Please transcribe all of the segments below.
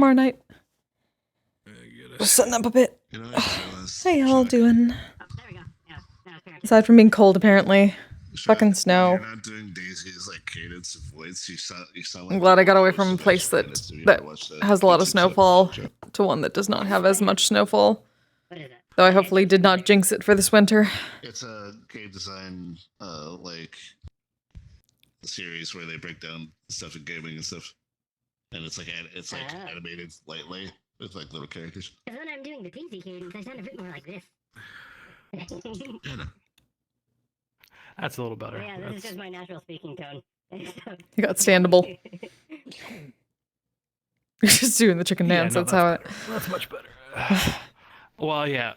MMR night. Just setting up a bit. How y'all doing? Oh, there we go. Yeah, now it's fair. Aside from being cold, apparently. Fucking snow. You're not doing Daisy's like cadence of voice. You sound like I'm glad I got away from a place that has a lot of snowfall to one that does not have as much snowfall. What is it? Though I hopefully did not jinx it for this winter. It's a game design like series where they break down stuff in gaming and stuff, and it's like animated lightly with like little characters. Because when I'm doing the Kise cadence, I sound a bit more like this. That's a little better. Yeah, this is just my natural speaking tone. You got standable. You're just doing the chicken dance. Yeah, no, that's how better. That's much better. Well, yeah.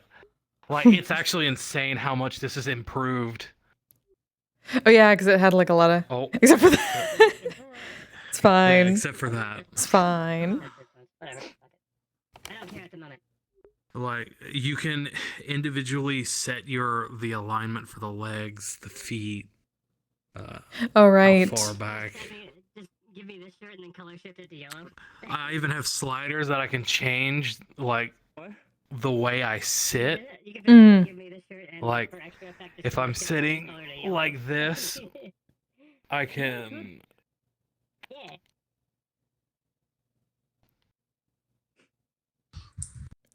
Like, it's actually insane how much this has improved. Oh yeah, because it had like a lot of... Oh. Except for that. It's fine. Yeah, except for that. It's fine. Whatever. I don't care at the moment. Like, you can individually set the alignment for the legs, the feet. Oh, right. How far back. Just give me this shirt and then color shift it to yellow. I even have sliders that I can change, like, the way I sit. You can give me this shirt and Like, for extra effect, just if color I'm shift sitting color to yellow. like this, I can... Yeah.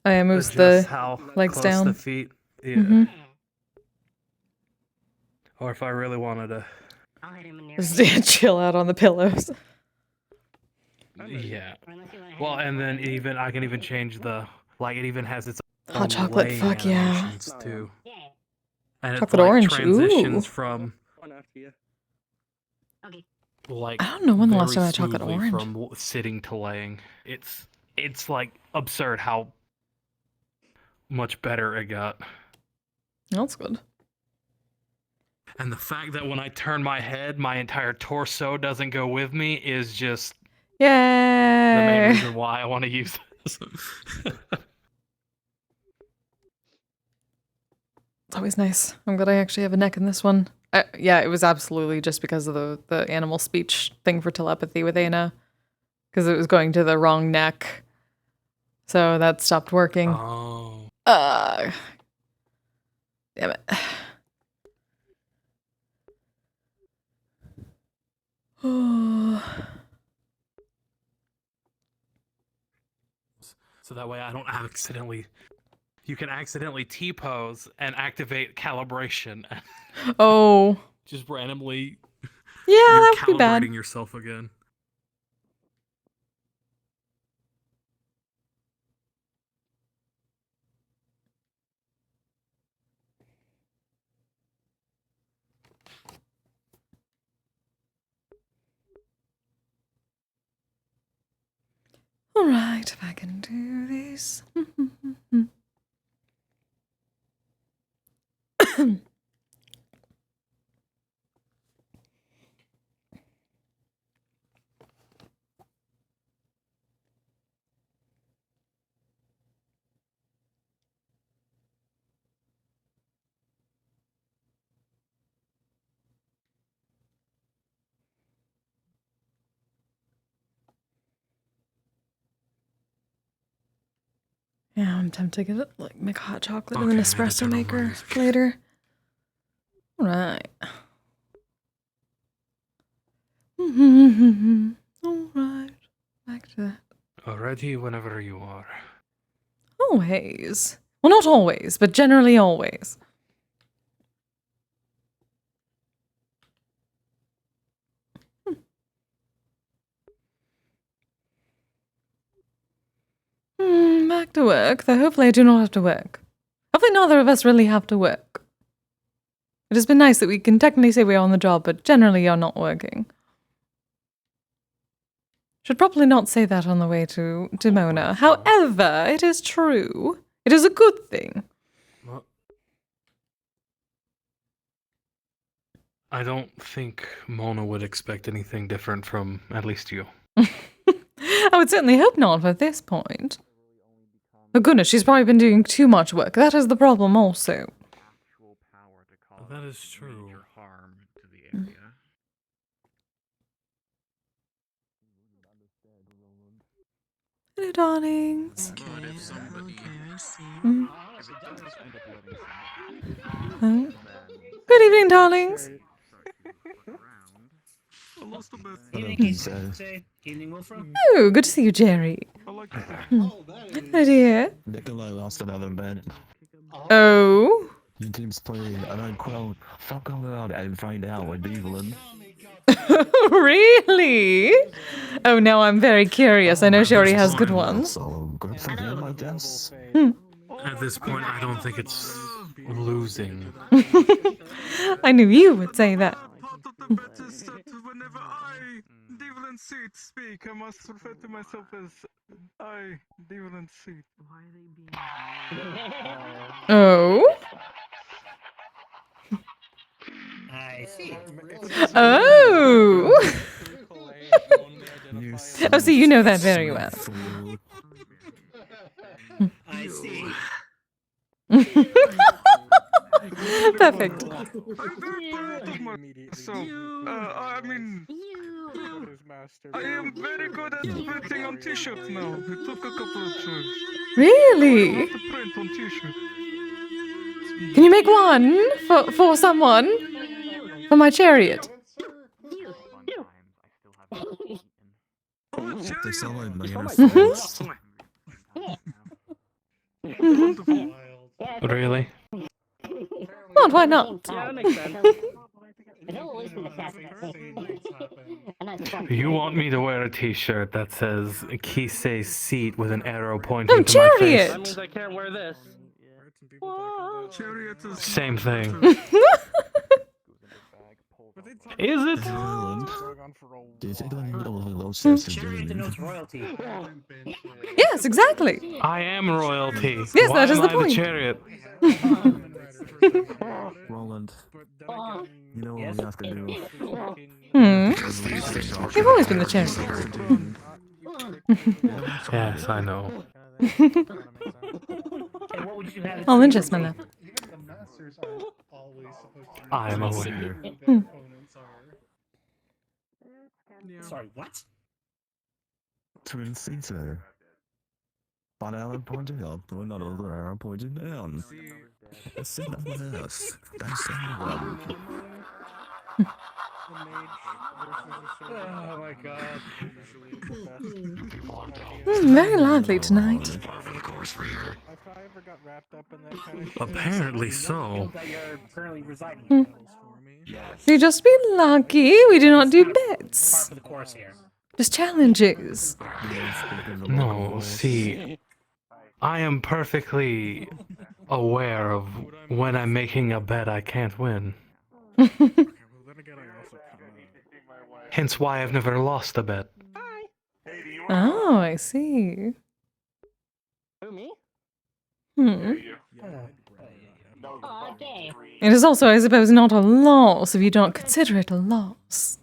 I moves adjust the how legs close down. the feet. Yeah. Mhm. Or if I really wanted to... I'll hit him in Just chill out on the pillows. Yeah. Or unless you wanna hit Well, him and then with even I can even change the... Like, it even has its Hot own chocolate, laying fuck yeah. animations, too. Yeah. And Chocolate it's like orange, transitions ooh. from Okay. like I don't know when the last very time I had chocolate smoothly orange. from sitting to laying. It's like absurd how much better it got. That's good. And the fact that when I turn my head, my entire torso doesn't go with me is just the main Yay! reason why I want to use this. It's always nice. I'm glad I actually have a neck in this one. Yeah, it was absolutely just because of the animal speech thing for telepathy with Ana. Because it was going to the wrong neck. So that stopped working. Oh. Damn it. So that way I don't accidentally... You can accidentally T-pose and activate calibration. Oh. Just randomly... Yeah, you're that would be bad. calibrating yourself again. Alright, if I can do this. Yeah, I'm tempted to get like make hot chocolate in an Okay, I had to espresso turn on my maker music. later. Alright. Alright. Back to that. Ready whenever you are. Always. Well, not always, but generally always. Back to work, though hopefully I do not have to work. Hopefully neither of us really have to work. It has been nice that we can technically say we are on the job, but generally are not working. Should probably not say that on the way to Mona. However, it is true. It is a good thing. Well, I don't think Mona would expect anything different from at least you. I would certainly hope not at this point. Oh goodness, she's probably been doing too much work. That is the problem also. That is true. Harm to the area. Hello, darlings. But if somebody Mm. if it does end up letting Oh. then Good evening, darlings. start to look around. I lost a bit. Evening, Kise. Evening, Wolfram. Oh, good to see you, Jerry. I like Hmm. Hello, dear. Nikolai lost another bet. Oh. He keeps playing, and I quote, fuck around and find out with Evelyn. Really? Oh, now I'm very curious. I know she already has good ones. So, good for him, I guess. At this point, I don't think it's losing. I knew you would say that. Part of the bet is that whenever I, Devlin Seat, speak, I must refer to myself as I, Devlin Seat. Why are they being... Oh. I see. Oh. You Oh, so you know that very well. fool. I see. Perfect. I'm very proud of myself. I mean, I am very good at printing on t-shirts now. It took a couple of tries. Really? How to print on t-shirts. Can you make one for someone? For my chariot? Fun times, I still haven't eaten. They sound like minor Mhm. friends. Mhm. Really? Well, why not? Yeah, that makes sense. You want me to wear a t-shirt that says Kise Seat with an arrow pointing No, to my face? chariot! That means I can't wear this. Same thing. Is it? Evelyn, do you think I need all of those sense of Chariot doing? denotes royalty. Yes, exactly. I am royalty. Yes, Why that is am the I point. the chariot? Roland, you know what we have to do. You've always been the chariot. Yes, I know. And what would you have? All interest, my love. I am aware. Sorry, what? Twin Caesar. One arrow pointing up to another arrow pointing down. It's enough of this. That's everyone. Oh my god. Very lively tonight. Apparently so. That you're currently residing Hmm. in. You just be lucky we do not do Par bets. for the course here. Just challenges. No, see, I am perfectly aware of when I'm making a bet I can't win. Hence why I've never lost a bet. Oh, I see. Who, me? Hmm. Oh, okay. It is also, I suppose, not a loss if you don't consider it a loss.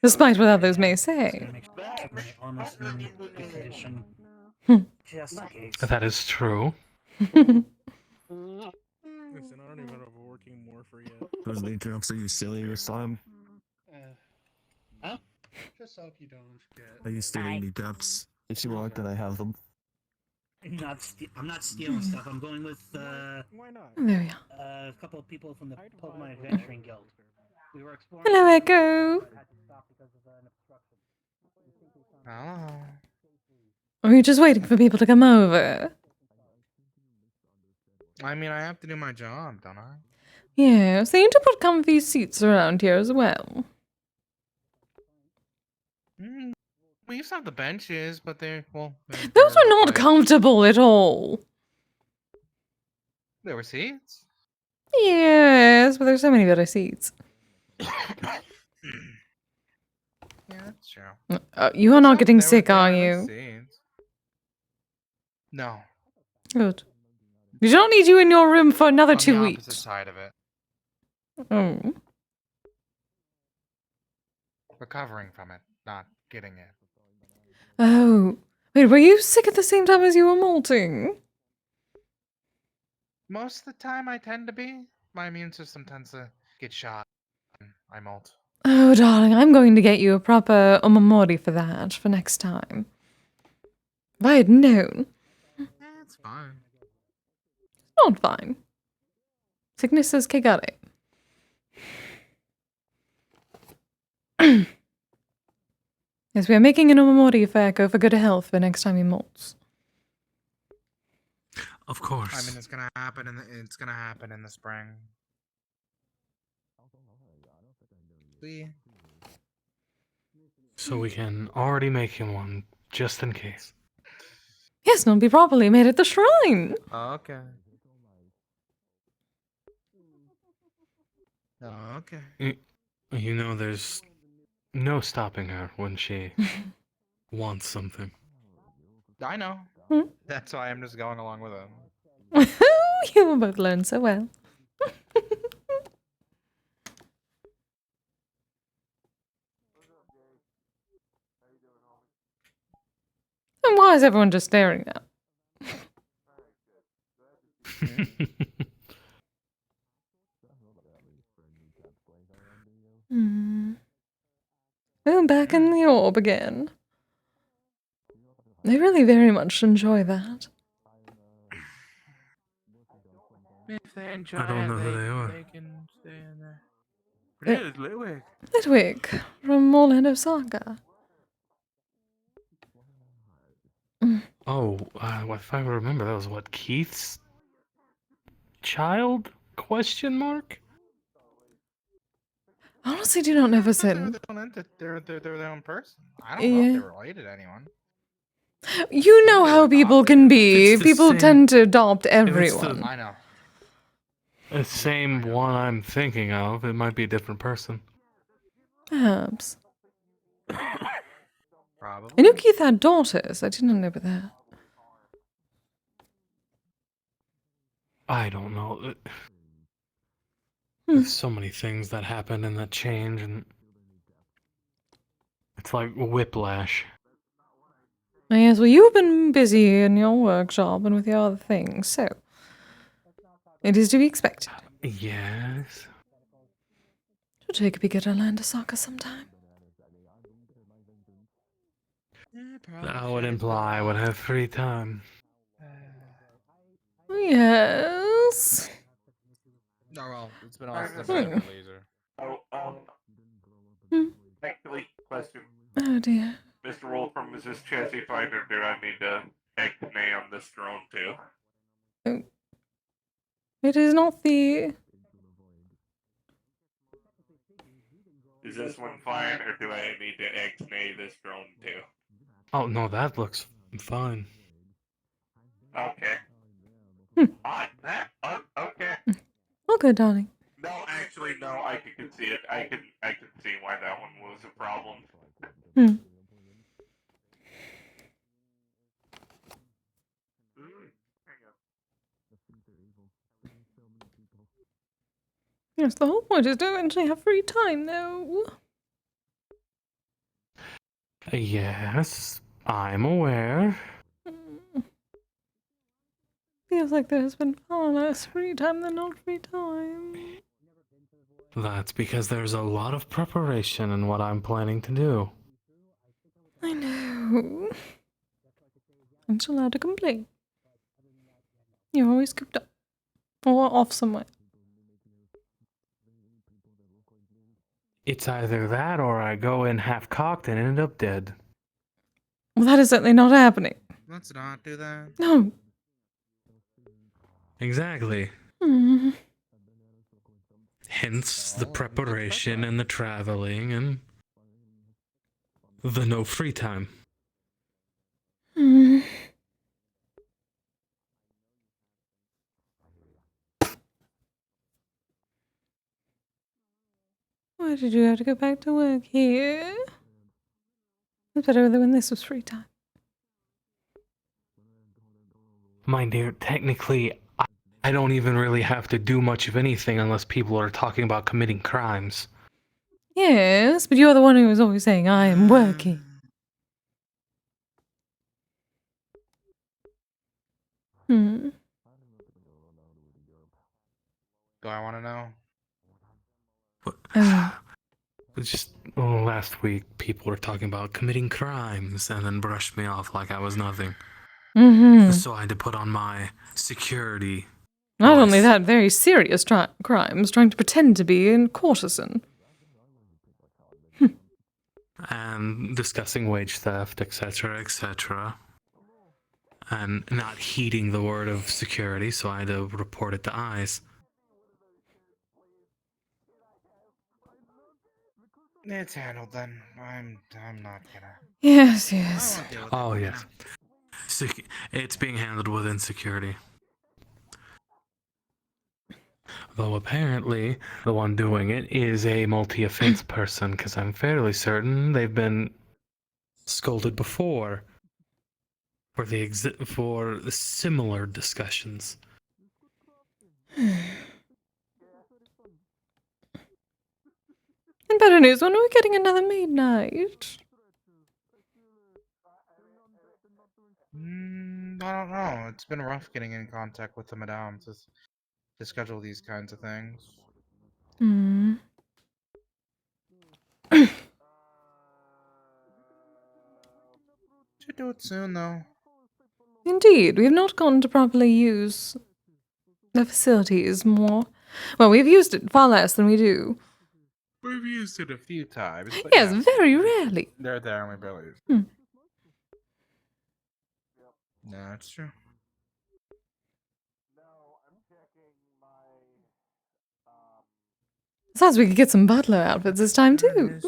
Despite what others may say. Honest condition. Hmm. Just in case. That is true. Those lead drops are you silly this time? Huh? Just hope you don't get. Are you stealing me caps? If you are, then I have them. I'm not stealing stuff. I'm going with There we are. a couple of people from the Pokemon Adventuring Guild. We were exploring. Hello, Echo. Oh. Are you just waiting for people to come over? I mean, I have to do my job, don't I? Yeah, so you need to put comfy seats around here as well. We used to have the benches, but they're, well... Those were not comfortable at all. There were seats. Yes, but there's so many better seats. Yeah, that's true. You are not getting There were- sick, there are were you? seats. No. Good. We don't need you in your room for another On 2 the opposite weeks. side of it. Oh. Recovering from it, not getting it. Oh. Wait, were you sick at the same time as you were molting? Most of the time I tend to be. My immune system tends to get shot when I molt. Oh, darling, I'm going to get you a proper omamori for that for next time. If I had known, It's fine. not fine. Sickness is kagare. Yes, we are making an omamori for Echo for good health for next time he molts. Of course. I mean, it's gonna happen in the spring. See? So we can already make him one, just in case. Yes, and it'll be properly made at the shrine. Okay. Okay. You know, there's no stopping her when she wants something. I know. Hmm? That's why I'm just going along with it. You both learn so well. And why is everyone just staring now? Oh, back in the orb again. I really very much enjoy that. If they enjoy I don't know who they are. they can stay in there. It is Ludwig. Ludwig from Orlando Saga. Oh, if I remember, that was what, Keith's child? Question mark? Honestly, do not know for certain. They're their own person. I don't know if Yeah. they're related to anyone. You know how people can be. It's the People same- tend to adopt it's the- everyone. I know. The same one I'm thinking of. It might be a different person. Perhaps. Probably. I knew Keith had daughters. I didn't know about that. I don't know. Hmm. There's so many things that happen and that change, and it's like whiplash. Yes, well, you've been busy in your workshop and with your other things, so it is to be expected. Yes. Should take a peek at Orlando Soccer sometime. That would imply I would have free time. Yes. No, well, it's been awesome. Laser. Hmm. Actually, question. Oh dear. Mr. Wolfram, is this chassis finder? Do I need to activate on this drone too? Oh. It is not the... Is this one fine, or do I need to activate this drone too? Oh, no, that looks fine. Okay. Hmm. Okay. All good, darling. No, actually, no. I can see it. I can see why that one was a problem. Hmm. Yes, the whole point is to eventually have free time, though. Yes, I'm aware. Feels like there's been far less free time than not free time. That's because there's a lot of preparation in what I'm planning to do. I know. I'm not allowed to complain. You're always cooped up. Or off somewhere. It's either that or I go in half-cocked and end up dead. Well, that is certainly not happening. Let's not do that. No. Exactly. Hmm. Hence the preparation and the traveling and the no free time. Hmm. Why did you have to go back to work here? It's better than when this was free time. My dear, technically, I don't even really have to do much of anything unless people are talking about committing crimes. Yes, but you're the one who was always saying, I am working. Hmm. Do I want to know? Oh. It's just, last week people were talking about committing crimes and then brushed me off like I was nothing. Mm-hmm. So I had to put on my security Not only voice. that, very serious crimes, trying to pretend to be a courtesan. And discussing wage theft, etc., etc. And not heeding the word of security, so I had to report it to eyes. It's handled then. I'm not gonna. Yes, I yes. won't deal with Oh it. yes, it's being handled within security. Though apparently the one doing it is a multi-offense person, because I'm fairly certain they've been scolded before for for similar discussions. And better news, when are we getting another maid night? I don't know. It's been rough getting in contact with the madame to schedule these kinds of things. Hmm. Should do it soon though. Indeed, we have not gotten to properly use the facilities more. Well, we've used it far less than we do. We've used it a few times. But Yes, yeah, very rarely. they're there and we barely use Hmm. it. No, it's true. Besides, we could get some butler outfits this time too.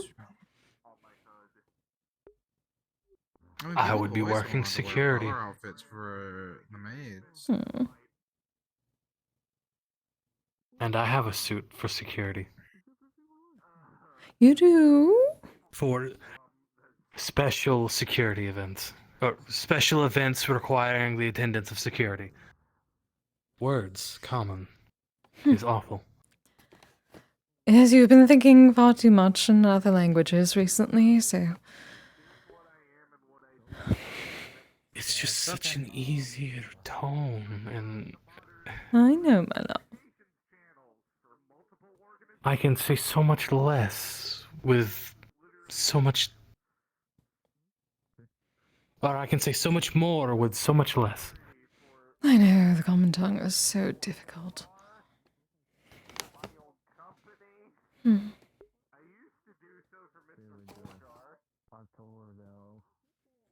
I would be working security. Outfits for the maids. Hmm. And I have a suit for security. You do? For special security events. Or special events requiring the attendance of security. Words, common, is awful. Yes, you've been thinking far too much in other languages recently, so... It's just such an easier tone, and I know, my love. I can say so much less with so much... Or I can say so much more with so much less. I know, the common tongue is so difficult. Hmm.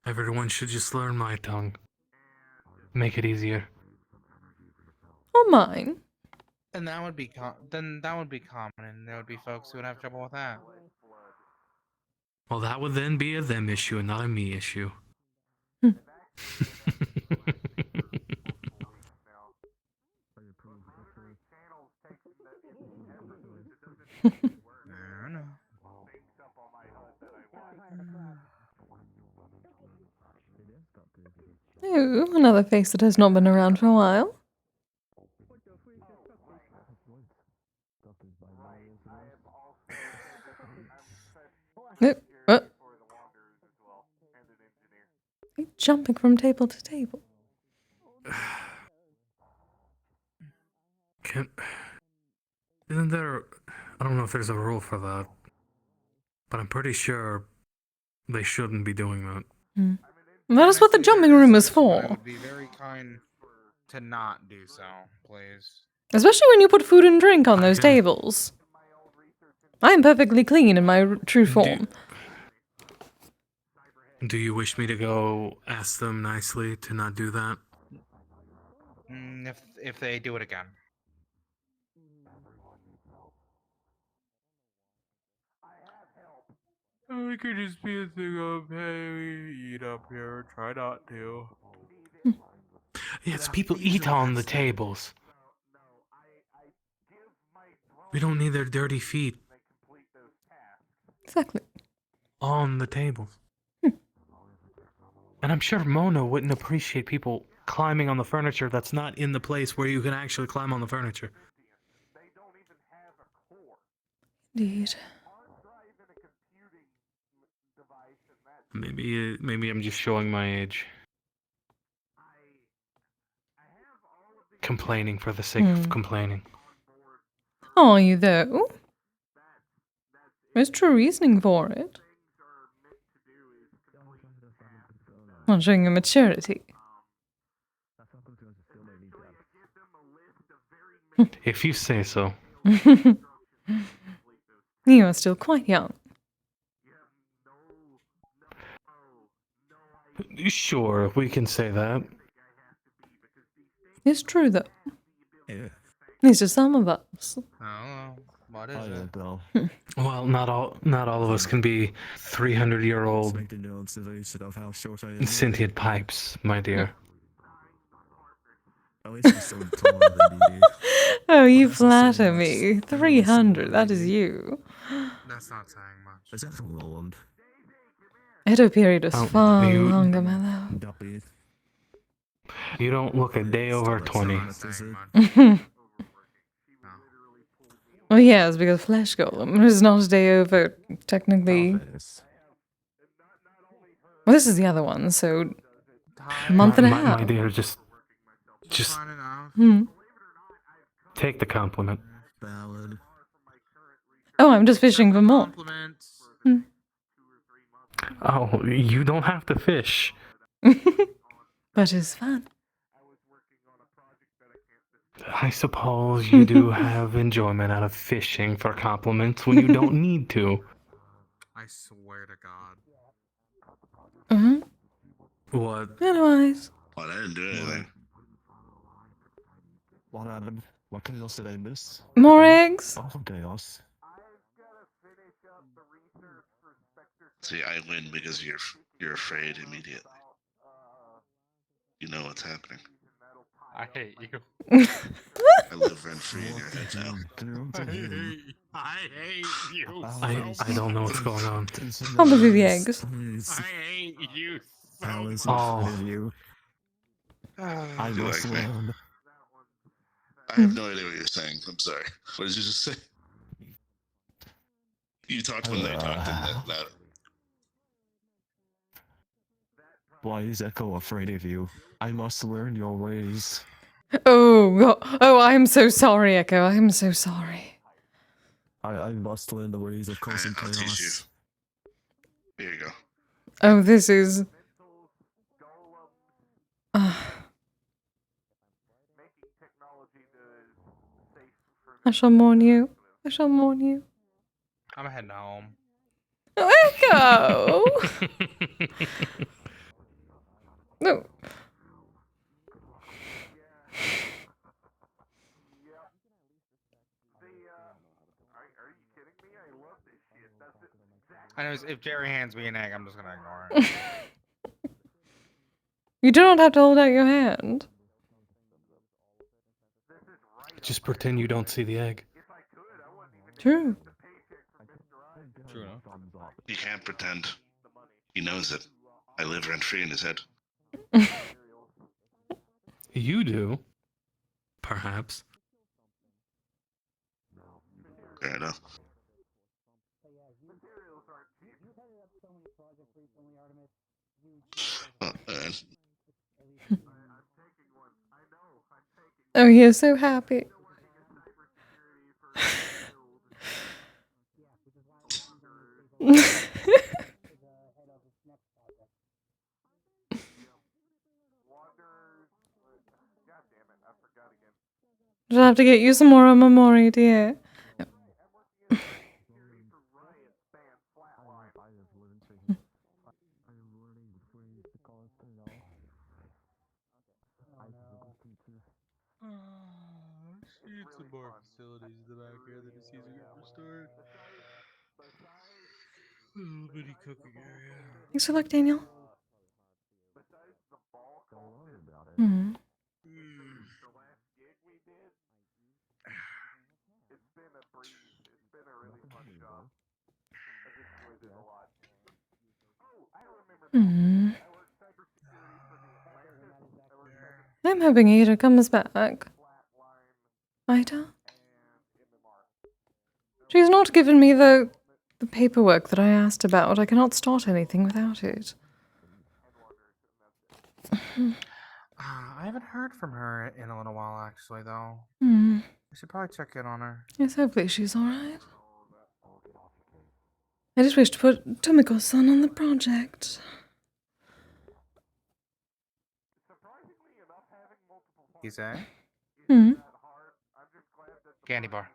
Everyone should just learn my tongue. Make it easier. Or mine. And that would be then that would be common, and there would be folks who would have trouble with that. Well, that would then be a them issue and not a me issue. Hmm. I know. Oh, another face that has not been around for a while. Oh. Jumping from table to table. Isn't there... I don't know if there's a rule for that, but I'm pretty sure they shouldn't be doing that. Hmm. That is what the jumping room is It for. would be very kind to not do so, please. Especially when you put food and drink on those Okay. tables. I am perfectly clean in my true form. Do you wish me to go ask them nicely to not do that? If they do it again. It could just be a thing of, hey, we eat up here, try not to. Yes, people eat on the tables. We don't need their dirty feet Exactly. on the tables. And I'm sure Mona wouldn't appreciate people climbing on the furniture that's not in the place where you can actually climb on the furniture. Indeed. Maybe I'm just showing my age. Complaining for the sake of complaining. Are you though? There's true reasoning for it. Not showing your maturity. If you say so. You are still quite young. Sure, we can say that. It's true, though. Yeah. These are some of us. I don't know. What is I it? don't know. Well, not all of us can be 300-year-old Make the observation of how short I am. sentient pipes, my dear. At least I'm still taller than DD. Oh, you That's not saying flatter much. me. Everyone's 300, saying that is maybe. you. That's not saying much. Is that from Roland? Edo period was Oh, far you- longer, my love. Duppy. You don't look a day over 20. Not saying much. No. Well, yeah, it's because Flesh Golem is not a day over, technically. Obvious. Well, this is the other one, so a month and a half. My dear, just Fine enough. take the compliment. Ballad. Oh, I'm just fishing for more. Compliments. Oh, you don't have to fish. But it's fun. I suppose you do have enjoyment out of fishing for compliments when you don't need to. I swear to God. What? Anyways. Well, I didn't do anything. What happened? What chaos did I miss? More eggs? Oh, chaos. See, I win because you're afraid immediately. You know what's happening. I hate you. I live rent free in your head now. I hate you. I don't know what's going on. I'll give you the eggs. Please. hate you Alice, so Oh. I love you. I You must like me? learn. I have no idea what you're saying. I'm sorry. What did you just say? You talked when they talked in that. Why is Echo afraid of you? I must learn your ways. Oh, God. Oh, I'm so sorry, Echo. I'm so sorry. I must learn the ways of causing I'll chaos. teach you. Here you go. Oh, this is... I shall mourn you. I shall mourn you. I'm heading home. Oh, Echo! No. I know if Jerry hands me an egg, I'm just gonna ignore it. You do not have to hold out your hand. Just pretend you don't see the egg. True. True enough. You can't pretend. He knows it. I live rent free in his head. You do. Perhaps. Fair enough. Oh, he is so happy. I'll have to get you some more MMR, dear. Need some more facilities in the back here that is easier to restore. Little bitty cooking area. Thanks for luck, Daniel. Hmm. Hmm. I'm hoping Ada comes back. Ida? She's not given me the paperwork that I asked about. I cannot start anything without it. I haven't heard from her in a little while, actually, though. Hmm. I should probably check in on her. Yes, hopefully she's alright. I just wish to put Tomiko-san on the project. Kise? Hmm. Candy bar.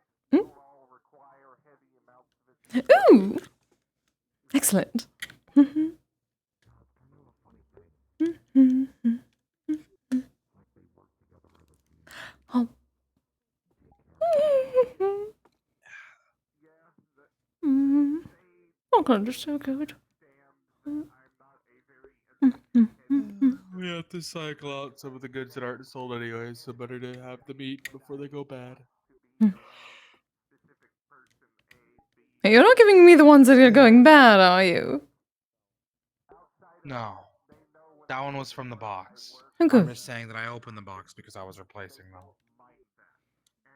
Ooh! Excellent. Oh. Oh god, they're so good. We have to cycle out some of the goods that aren't sold anyway, so better to have them eat before they go bad. You're not giving me the ones that are going bad, are you? No. That one was from the box. Okay. I'm just saying that I opened the box because I was replacing them.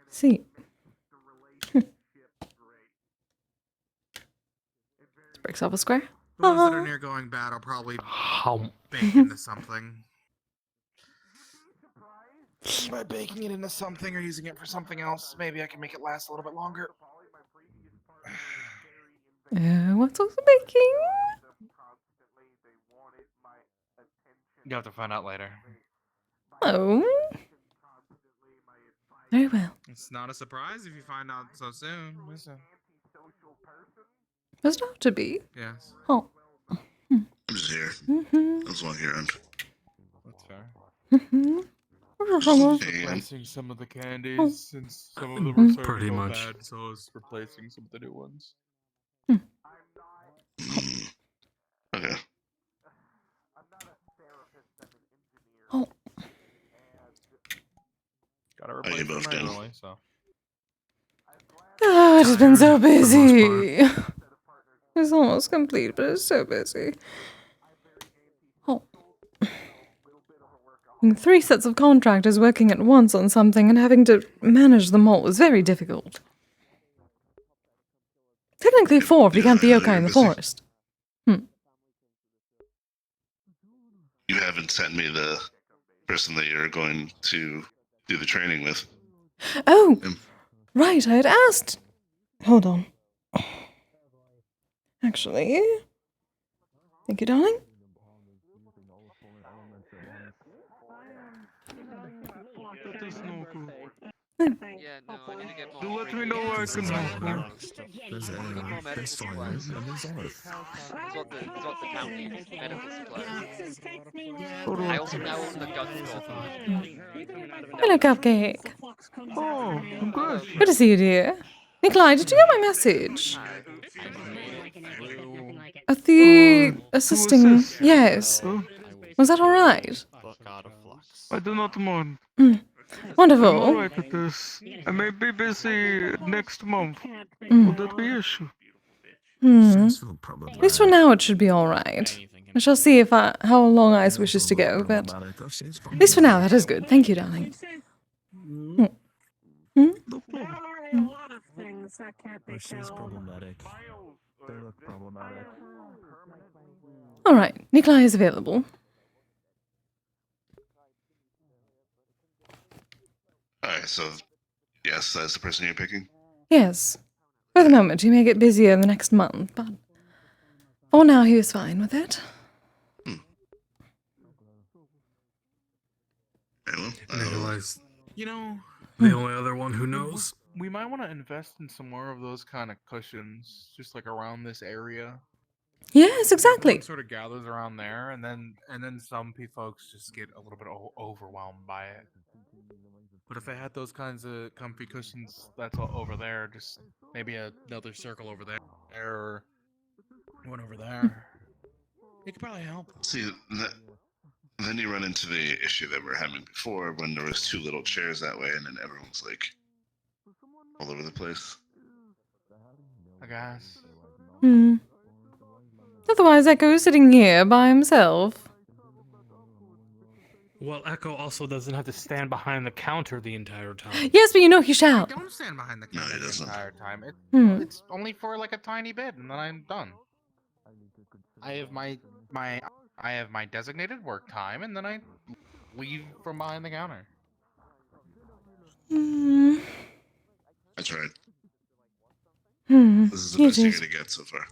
See. Breaks off a square. The ones that are near going bad, I'll probably bake into something. By baking it into something or using it for something else, maybe I can make it last a little bit longer. What's also baking? You'll have to find out later. Oh. Very well. It's not a surprise if you find out so soon. Listen. Does it have to be? Yes. Oh. I'm just here. I just walking around. That's fair. Replacing some of the candies since some of them were starting Pretty to go much. bad, so I was replacing some of the new ones. Okay. Oh. Gotta you replace them both done? regularly, so. Oh, it's been so Tired, for the most busy. It's almost complete, but it's so busy. Oh. 3 sets of contractors working at once on something and having to manage them all is very difficult. Technically 4 if you count the Yeah, yokai you're in the busy. forest. You haven't sent me the person that you're going to do the training with. Oh! Um, Right, I had asked. Hold on. Actually. Thank you, darling. That is no good. Yeah, no, I need to get more. Do let me know where I can help you. There's Got more medical there's fire supplies. and there's oil. It's what the county medical supplies. Or I what? also now own the gun store. Hello, Cupcake. Oh, I'm good. Good to see you, dear. Nikolai, did you get my message? At the assisting... assist? Yes. Oh, Was that alright? I do not mind. I'm Wonderful. alright with this. I may be busy next month. Will Mm. that be issue? Probably. At least for now it should be alright. I shall see if how long Ice wishes to go, but... At least for now, that is good. Thank you, darling. She's problematic. They look problematic. Alright, Nikolai is available. Alright, so yes, that's the person you're picking? Yes. For the moment, he may get busier in the next month, but... For now, he is fine with it. Very well. Nikolai's You know, the only other one who knows. we might want to invest in some more of those kind of cushions, just like around this area. Yes, exactly. Everyone sort of gathers around there, and then some folks just get a little bit overwhelmed by it. But if I had those kinds of comfy cushions, that's all over there. Just maybe another circle over there, or one over there. It could probably help. See, then you run into the issue that we were having before when there was 2 little chairs that way and then everyone's like all over the place. I guess. Otherwise, Echo is sitting here by himself. Well, Echo also doesn't have to stand behind the counter the entire time. Yes, but you know he shall. I don't stand behind the counter he the doesn't. entire time. Hmm. It's only for like a tiny bit, and then I'm done. I have my designated work time, and then I leave from behind the counter. I tried. Hmm. This is the You best you're did. gonna get so far.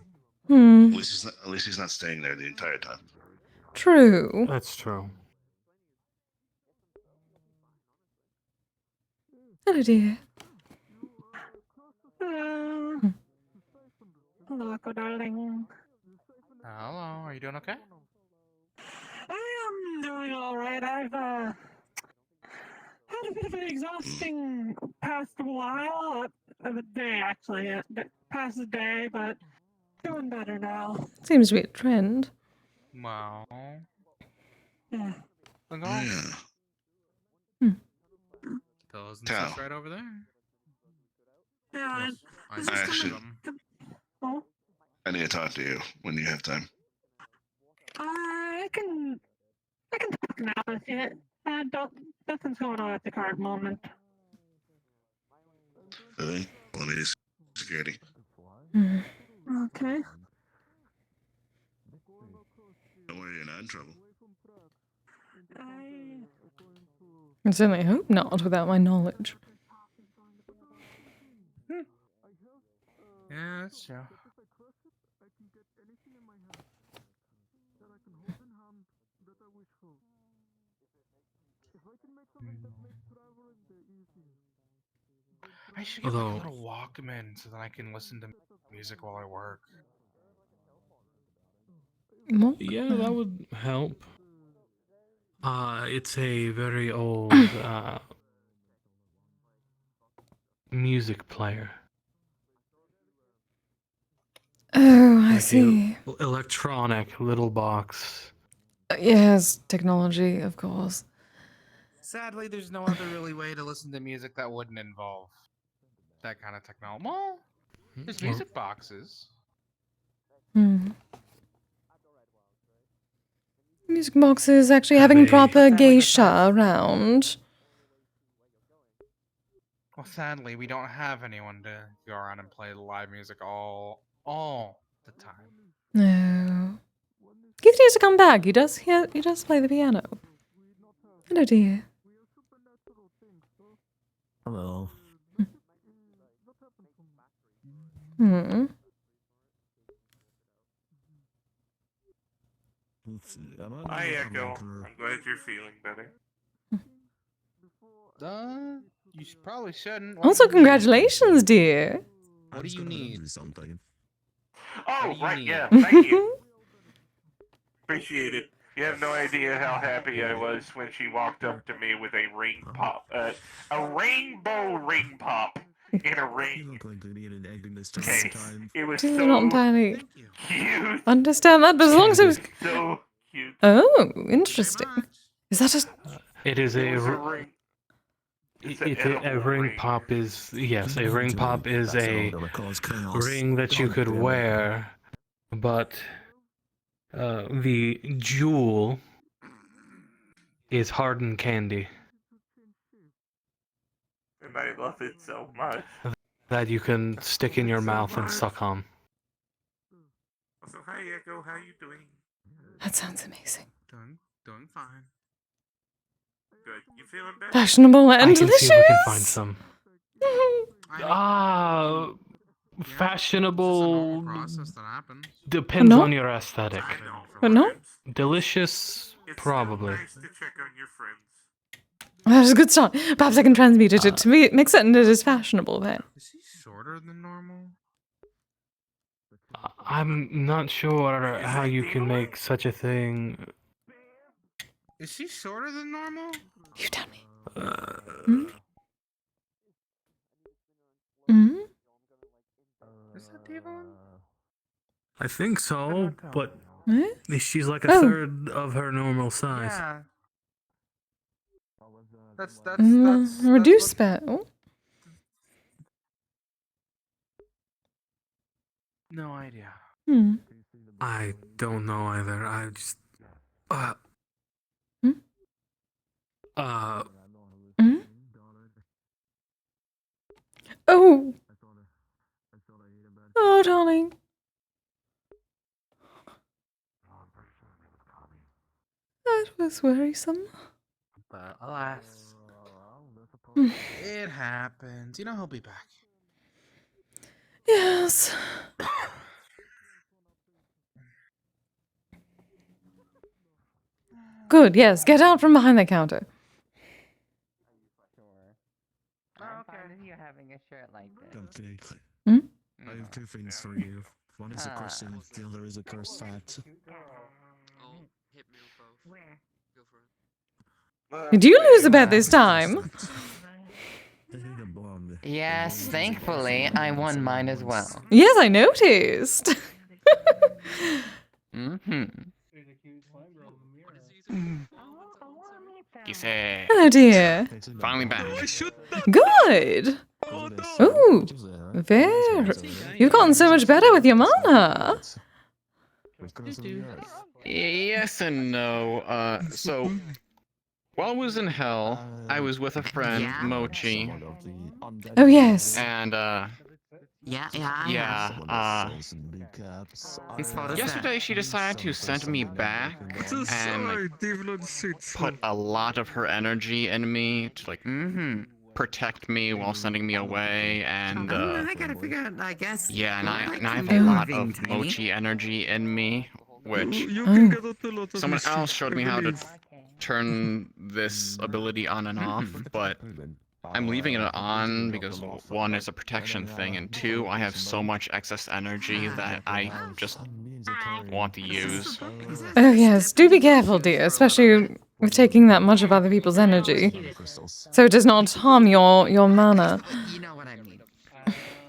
Hmm. At least he's not staying there the entire time. True. That's true. Hello, dear. Hello, darling. Hello, are you doing okay? I am doing alright. I've had a bit of an exhausting past while. Of a day, actually. Past the day, but doing better now. Seems to be a trend. Well, Yeah. then go. Yeah. Pillows and Cow. such right over there. Yeah, I it's just just actually- them. Oh, I need to talk to you when you have time. I can talk now if you. Nothing's going on at the current moment. Really? Let me do security. Hmm. Okay. Don't worry, you're not in trouble. I certainly hope not, without my knowledge. Yeah, that's true. I should get like a Although- little Walkman so that I can listen to music while I work. Yeah, that would help. It's a very old music player. Oh, I Like see. Electronic little box. Yes, technology, of course. Sadly, there's no other really way to listen to music that wouldn't involve that kind of technology. Well, there's Or- music boxes. Hmm. Music boxes actually Have having a- proper What's that like geisha around. Well, sadly, we don't have anyone to go around and play live music all the time. No. Keith needs to come back. He does play the piano. Hello, dear. Hello. Hmm. Let's see, am I Hi, gonna Echo. come over? I'm glad you're feeling better. You probably shouldn't. Also, congratulations, dear. I'm What do just you gonna need? do something. Oh, do you right, need? yeah. Thank you. Appreciate it. You have no idea how happy I was when she walked up to me with a ring pop, a rainbow ring pop in a You ring look like you need an egg in this time. case. It was Dear, not so entirely Thank you. cute. understand that, but as long as it was. So cute. Oh, interesting. Very much. Is that a. It is It a. was a ring. It's an A edible ring ring. pop is yes, a ring pop is That's a all gonna cause chaos. ring that you God could damn it. wear, but the jewel is hardened candy And I love it so much. that you can stick in your mouth and suck on. So, hi, Echo. How you doing? That sounds amazing. Doing fine. Good. You feeling better? Fashionable and I can delicious. see if we can find some. I mean, Ah, fashionable process that happens. depends No? on your aesthetic. I know. But no? friends. Delicious, It's probably. still nice to check on your friends. That is a good start. Perhaps I can transmute it to make certain it is fashionable then. Is he shorter than normal? I'm not sure Is how that you can Devon? make such a thing. Is she shorter than normal? You tell me. Uh, Hmm? Is that Devon? I think so, but Eh? she's like a Oh. third of her normal size. Yeah. That's Reduce what- spell. No idea. Hmm. I don't know either. I just. Hmm? Hmm? Oh. Oh, darling. That was worrisome. But alas, Hmm. it happens. You know he'll be back. Yes. Good, yes. Get out from behind that counter. I'm fine with you having a shirt like this. Okay. Hmm? I have two things for you. One is a question, the other is a cursed fact. Oh, hit me with both. Where? Go for it. Did you lose a bet this time? Yes, thankfully, I won mine as well. Yes, I noticed. Mm-hmm. Kise, Oh dear. finally back. Good. Ooh, very. You've gotten so much better with your mana. Yes and no. So while I was in hell, I was with a friend, Yeah? Mochi, Oh yes. and yesterday she decided to send me back and like, put a lot of her energy in me to like protect me while sending me away, and I gotta figure out, I guess. yeah, and I have Oh. a lot being of tiny. Mochi energy in me, which Oh. someone else showed me how to turn this ability on and off, but I'm leaving it on because one, it's a protection thing, and two, I have so much excess energy that I just want to use. Oh yes. Do be careful, dear, especially with taking that much of other people's energy, so it does not harm your mana. You know what I mean.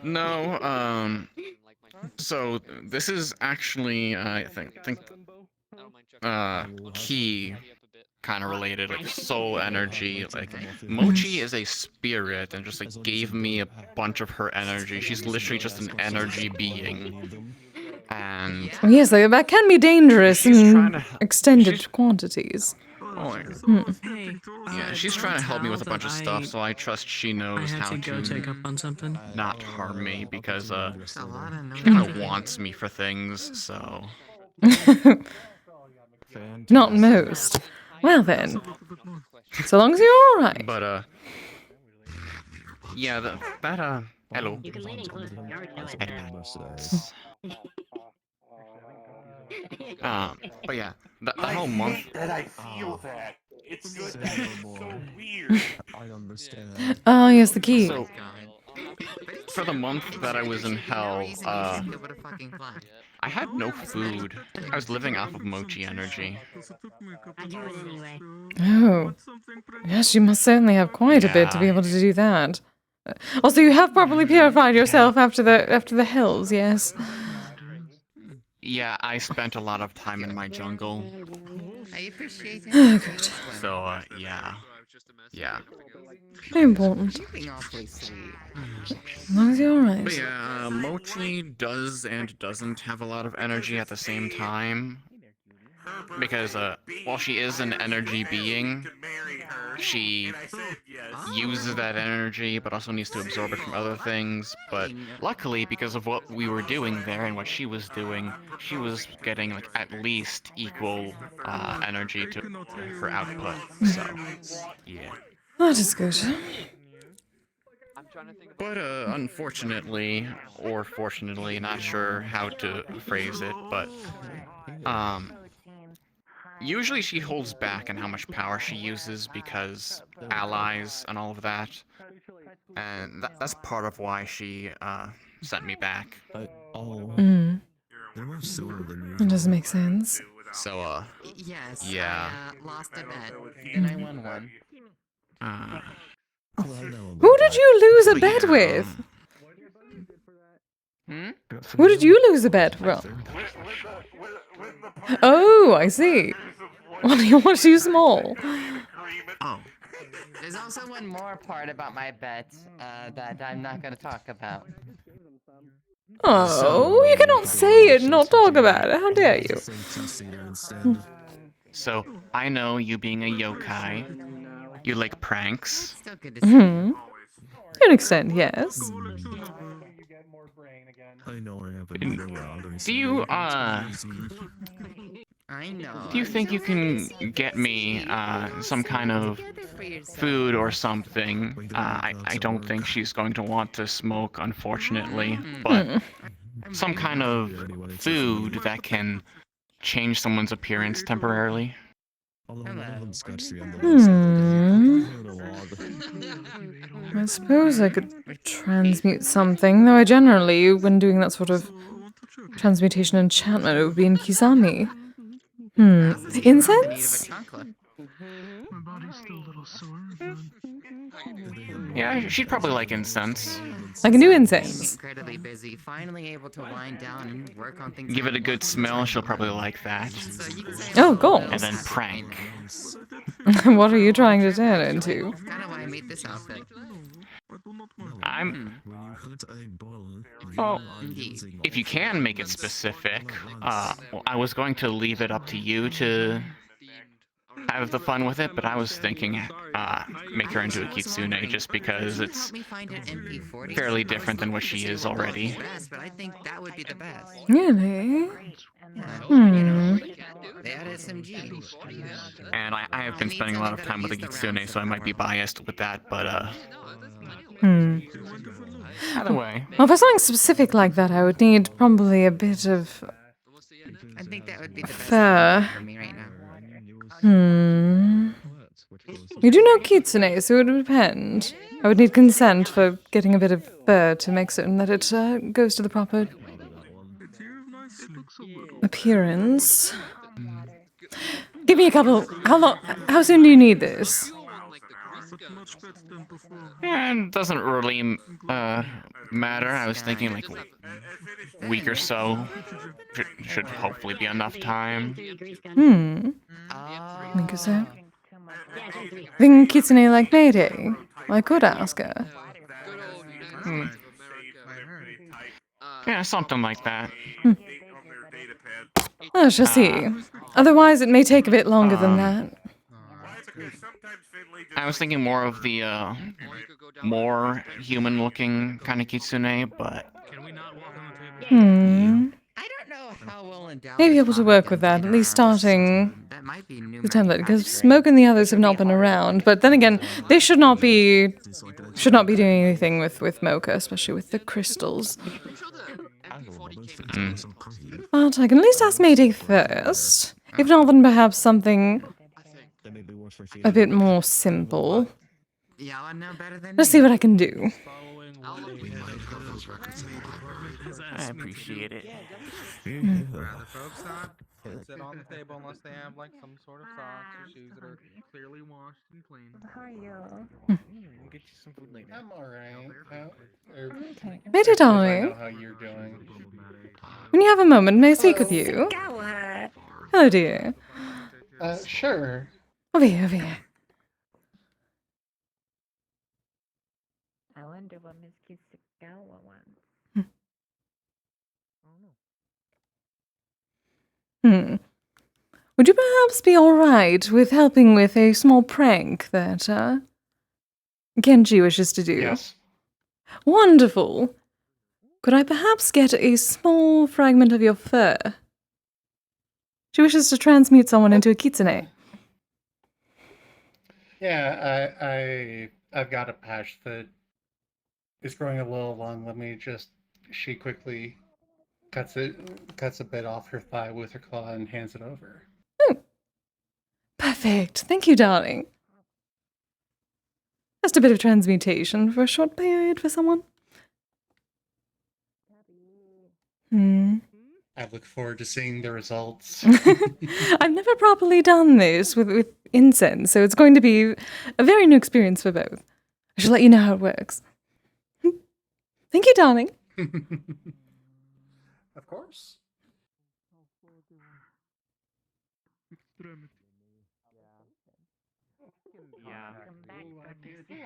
No, so this is actually, I think key kind of related, like soul energy. Like Mochi is a spirit and just like gave me a bunch of her energy. She's literally just an energy being, and Oh, yes, that can be dangerous she's trying in to extended quantities. yeah, she's trying to help me with a bunch of stuff, so I trust she knows how to on something. not harm me because A lot of she kind of noise. wants me for things. So Not most. Well then, so long as you're all right. but yeah, hello. You can lean in close. You already know it. But yeah, the whole month. That I feel that. It's good. That it's so weird. I understand. Oh yes, the key. So for the month that I was in hell, I had no food. I was living off of Mochi energy. I do it anyway. Oh, yes, you must certainly have quite a bit to be Yeah. able to do that. Also, you have properly purified yourself after the hills, yes. Yeah, I spent a lot of time in my jungle. I appreciate it. Oh, good. So yeah. Very important. You're being awfully sweet. As long as you're all But right. yeah, Mochi does and doesn't have a lot of energy at the same time. Because while she is an energy being, she uses that energy, but also needs to absorb it from other things. But luckily, because of what we were doing there and what she was doing, she was getting like at least equal energy to her output. So yeah. That is good. But unfortunately, or fortunately, not sure how to phrase it, but usually she holds back on how much power she uses because allies and all of that. And that's part of why she sent me back. Mm. They're more silver than you. That doesn't make sense. So Yes. yeah. I lost a bet. Then I won one. Who did you lose a bet with? Who did you lose a bet from? Oh, I see. Well, you want too small. Oh. There's also one more part about my bet that I'm not going to talk about. Oh, you cannot say it and not talk about it. How dare you? So I know you being a yokai, you like pranks. Still good to see you. Hmm. To an extent, yes. I know I have been around. Do you I know. do you think you can get me some kind of food or something? I don't think she's going to want to smoke, unfortunately, but some kind of food that can change someone's appearance temporarily. I suppose I could transmute something, though I generally, when doing that sort of transmutation enchantment, it would be in Kisame. Incense? My body's still a little sore, Yeah, she'd probably like incense. I can do incense. Incredibly busy, finally able to wind down and work on things. Give it a good smell, she'll probably like that. Oh, cool. And then prank. What are you trying to turn it into? That's kind of why I made this outfit. Well, if you can make it specific, well, I was going to leave it up to you to have the fun with it, but I was thinking, make her into a kitsune just because it's fairly different than what she is already. But I think that would be the best. Really? They had SMG. And I have been spending a lot of time with a kitsune, so I might be biased with that, but either way. Well, for something specific like that, I would need probably a bit of I think that would be the best fur. for me right now. You do know kitsune, so it would depend. I would need consent for getting a bit of fur to make certain that it goes to the proper appearance. Give me a couple. How soon do you need this? And it doesn't really matter. I was thinking like a week or so. Should hopefully be enough time. Think so. Think kitsune like Mayday? I could ask her. Yeah, something like that. Let's just see. Otherwise, it may take a bit longer than that. I was thinking more of the more human-looking kind of kitsune, but I don't know how well endowed. Maybe able to work with that, at least starting the time that, because Smoke and the others have not been around. But then again, they should not be doing anything with Mocha, especially with the crystals. But I can at least ask Mayday first. If not, then perhaps something a bit more simple. Let's see what I can do. I appreciate it. Sit on the table unless they have like some sort of socks or shoes that are clearly washed and clean. How are you? We'll get you some food later. I'm alright. Mayday, I darling. know how you're doing. When you have a moment, may I speak with you? Hello, dear. Sure. Over here, over here. I wonder what Miss Kisagawa wants. Would you perhaps be alright with helping with a small prank that, Genji wishes to do? Yes. Wonderful. Could I perhaps get a small fragment of your fur? She wishes to transmute someone into a kitsune. Yeah, I've got a patch that is growing a little long. Let me just. She quickly cuts a bit off her thigh with her claw and hands it over. Perfect. Thank you, darling. Just a bit of transmutation for a short period for someone. I look forward to seeing the results. I've never properly done this with incense, so it's going to be a very new experience for both. I shall let you know how it works. Thank you, darling. Of course.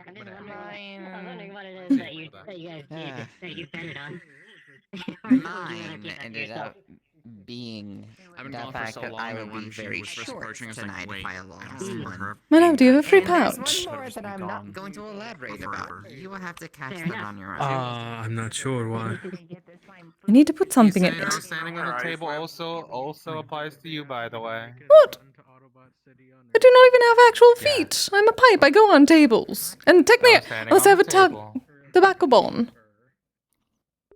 I'm wondering what it is that you guys that you bet it on. Mine ended up being the fact that I would be very short tonight if I lost one. My love, do you have a free And there's pouch? one more that I'm not going to elaborate about. You will have to catch that on your own. I'm not sure why. I need to put something in it. Standing on the table also applies to you, by the way. What? I do not even have actual feet. I'm a pipe. I go on tables. And technically, I also have a tobacco bon.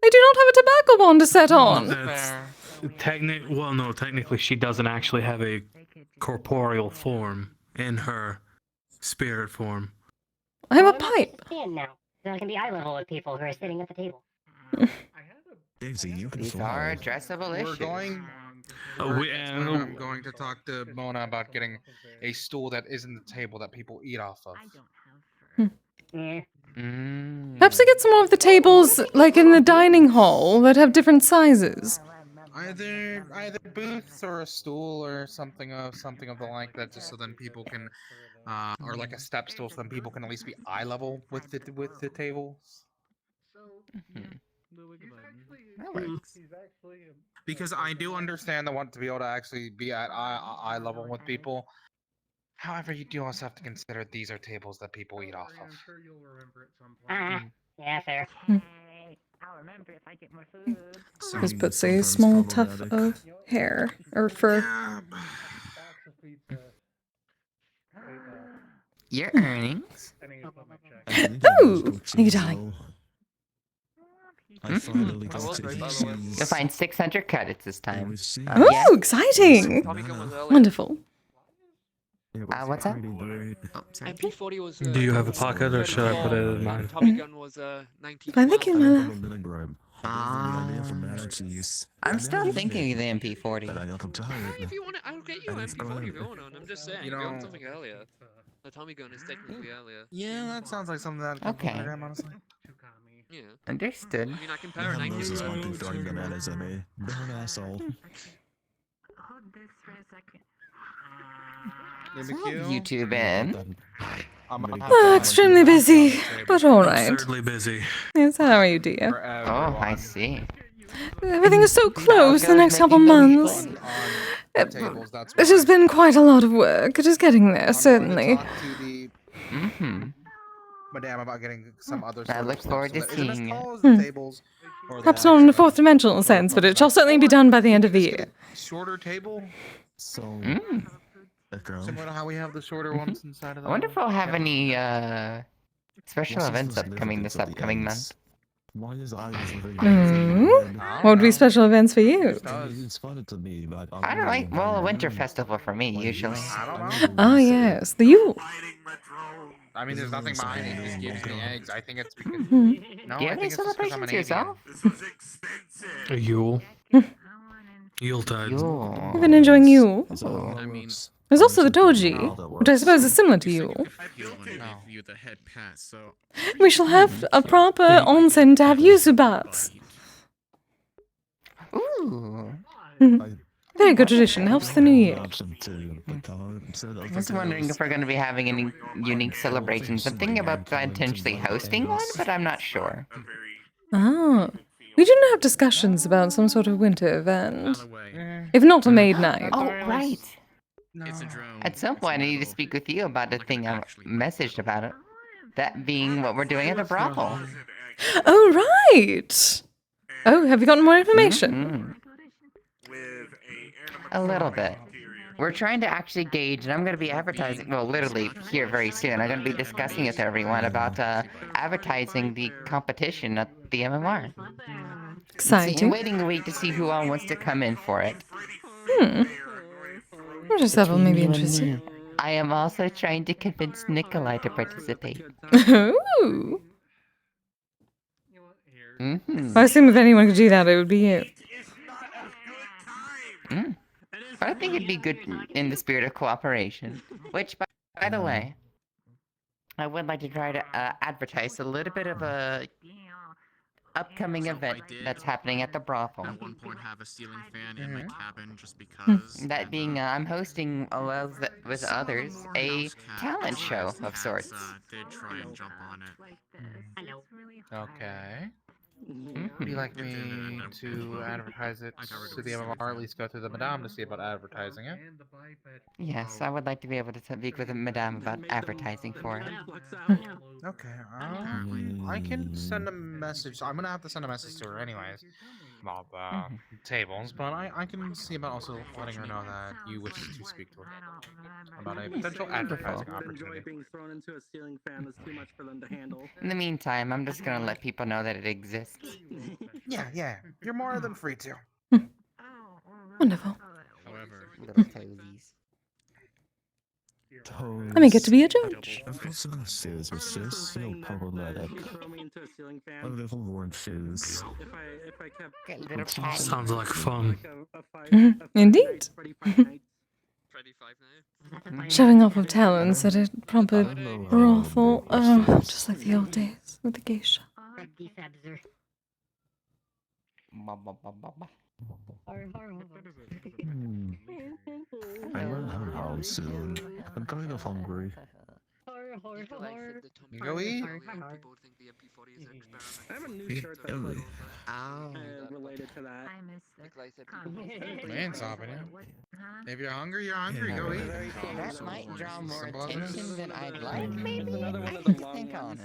I do not have a tobacco bon to set on. Technically, she doesn't actually have a corporeal form, in her spirit form. I have a Well, pipe. Stand now, so I can be eye level with people who are sitting at the table. Daisy, you can These fly. are addressable We're issues. going. I'm going to talk to Mona about getting a stool that isn't the table that people eat off of. Perhaps I get some more of the tables, like in the dining hall, that have different sizes. Either booths or a stool or something of the like that, just so then people can, or like a step stool, so then people can at least be eye level with the tables. That works. Because I do understand the want to be able to actually be at eye level with people. However, you do also have to consider these are tables that people eat off of. I'm sure you'll remember at some point. Yeah, fair. I'll remember if I get more food. This puts a small tuft of hair, or fur. Your earnings. Oh, thank you, darling. I finally got was to right, by the see way. You'll find 600 credits this time. Oh, yeah. exciting! Tommy gun was earlier. Wonderful. What's up? MP40 was. Do you have a pocket, or should I put it in mine? Tommy gun was 90. I think in my lap. I'm still thinking of the MP40. If you want it, I'll get you an MP40 if you want one. I'm just saying. You if you want know- something earlier, the Tommy gun is technically earlier. Yeah, that sounds like something that Okay. program, honestly. Yeah. Understood. I mean, I can pair a 90 This is one with thing throwing bananas at me. They're an asshole. Hold this for a second. YouTube in. Extremely busy, but alright. Absurdly busy. Yes, how are you, dear? Oh, I see. Everything is so close the next couple months. It has been quite a lot of work. It is getting there, certainly. Mm-hmm. Madame about getting some other. I look forward to seeing Hmm. it. Perhaps not in a fourth dimensional sense, but it shall certainly be done by the end of the year. Shorter table, So, similar to how we have the shorter ones inside of I the. wonder if we'll have any special events upcoming this upcoming month. why is I What would be special events for you? It's funny to me, but I don't like, well, a winter festival for me, usually. I don't know. Ah, yes, the Yule. I mean, there's nothing behind it. It just gives me eggs. I think it's because. Mhm. No, Do you I have any think it's just because I'm celebrations an avian. yourself? A Yule. Yuletide. Yule. You've been enjoying Yule. I mean, There's also the Doji, which I suppose is similar to Yule. You the head pass, so We shall have a proper onsen to have yuzu baths. Ooh. Very good tradition, helps the new year. I was wondering if we're going to be having any unique celebrations. I'm thinking about potentially hosting one, but I'm not sure. Ah, we didn't have discussions about some sort of winter event. If not a maid night. Oh, right. it's a drone. At some point, I need to speak with you about a thing I messaged about it. That being what we're doing at the brothel. Oh, right! Oh, have you gotten more information? A little bit. We're trying to actually gauge, and I'm going to be advertising, well, literally here very soon. I'm going to be discussing with everyone about advertising the competition at the MMR. Exciting. I'm waiting a week to see who all wants to come in for it. What are several maybe interested? I am also trying to convince Nikolai to participate. Ooh. Mm-hmm. I assume if anyone could do that, it would be you. But I think it'd be good in the spirit of cooperation. Which, by the way, I would like to try to advertise a little bit of a upcoming event that's happening at the brothel. At one point, have a ceiling fan in my cabin just because. That being, I'm hosting, along with others, a talent show of sorts. Did try and jump on it. Okay. Would you like me to advertise it to the MMR, at least go through the Madame to see about advertising it? Yes, I would like to be able to speak with Madame about advertising for it. Okay, I can send a message. I'm gonna have to send a message to her anyways about the tables, but I can see about also letting her know that you wish to speak to her about a potential advertising opportunity. Being thrown into a ceiling fan is too much for them to handle. In the meantime, I'm just gonna let people know that it exists. Yeah, you're more than free to. Wonderful. However, Little toesies. I may get to be a judge. I've got some shoes with shoes, you'll problematic. Throw me into a ceiling fan. A little worn shoes. If I kept Get little Sounds like fun. Indeed. Freddy Five Nights. Showing off of talents at a proper brothel. Oh, just like the old days with the geisha. I will have a house soon. I'm kind of hungry. Go eat. I have a new shirt that's like related to that. Man, stopping you. If you're hungry, you're hungry. Go eat. That might draw more Simple as it attention is. than I'd like, maybe? I can think on it.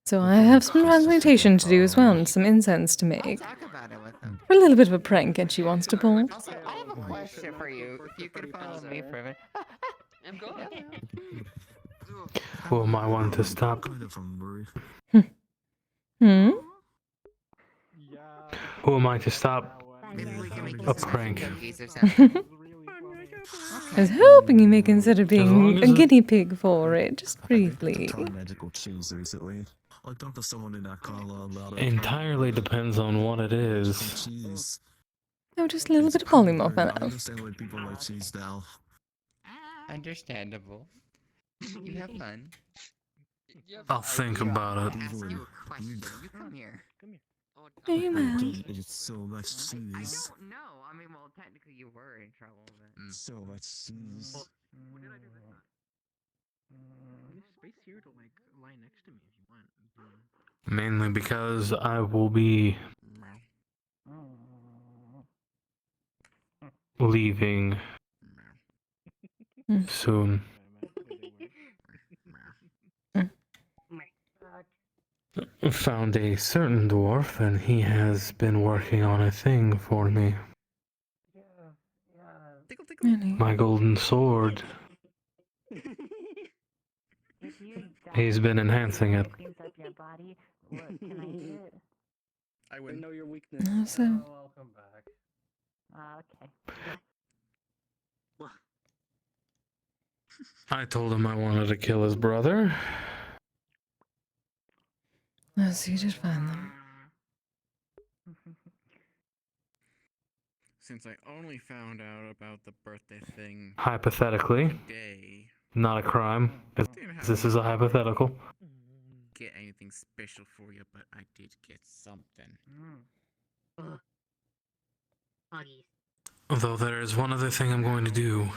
So I have some transmutation to do as well, and some incense to make. Talk about it with him. For a little bit of a prank that she wants to pull. Also, I have a question for you. If you could follow me for a minute. I'm going. Who am I one to stop? Hmm? Who am I to stop a prank? I was hoping you may consider being a guinea pig for it, just briefly. Magical cheese recently. I talked to someone in that car about it. Entirely depends on what it is. Cheese. Oh, just a little bit of polymorph I on it. understand why people like cheese now. Understandable. You have fun. I'll think about it. Ask you a question. You come here. Hey, man. It's so much cheese. I don't know. I mean, well, technically you were in trouble, but... So much cheese. When did I do that? There's space here to like lie next to me if you want. Mainly because I will be leaving soon. Found a certain dwarf, and he has been working on a thing for me. Really? My golden sword. He's been enhancing it. I would know your weakness. So, Welcome back. Okay. I told him I wanted to kill his brother. so you did find them. Since I only found out about the birthday thing Hypothetically, today, not a crime. This is a hypothetical. get anything special for you, but I did get something. Although there is one other thing I'm going to do.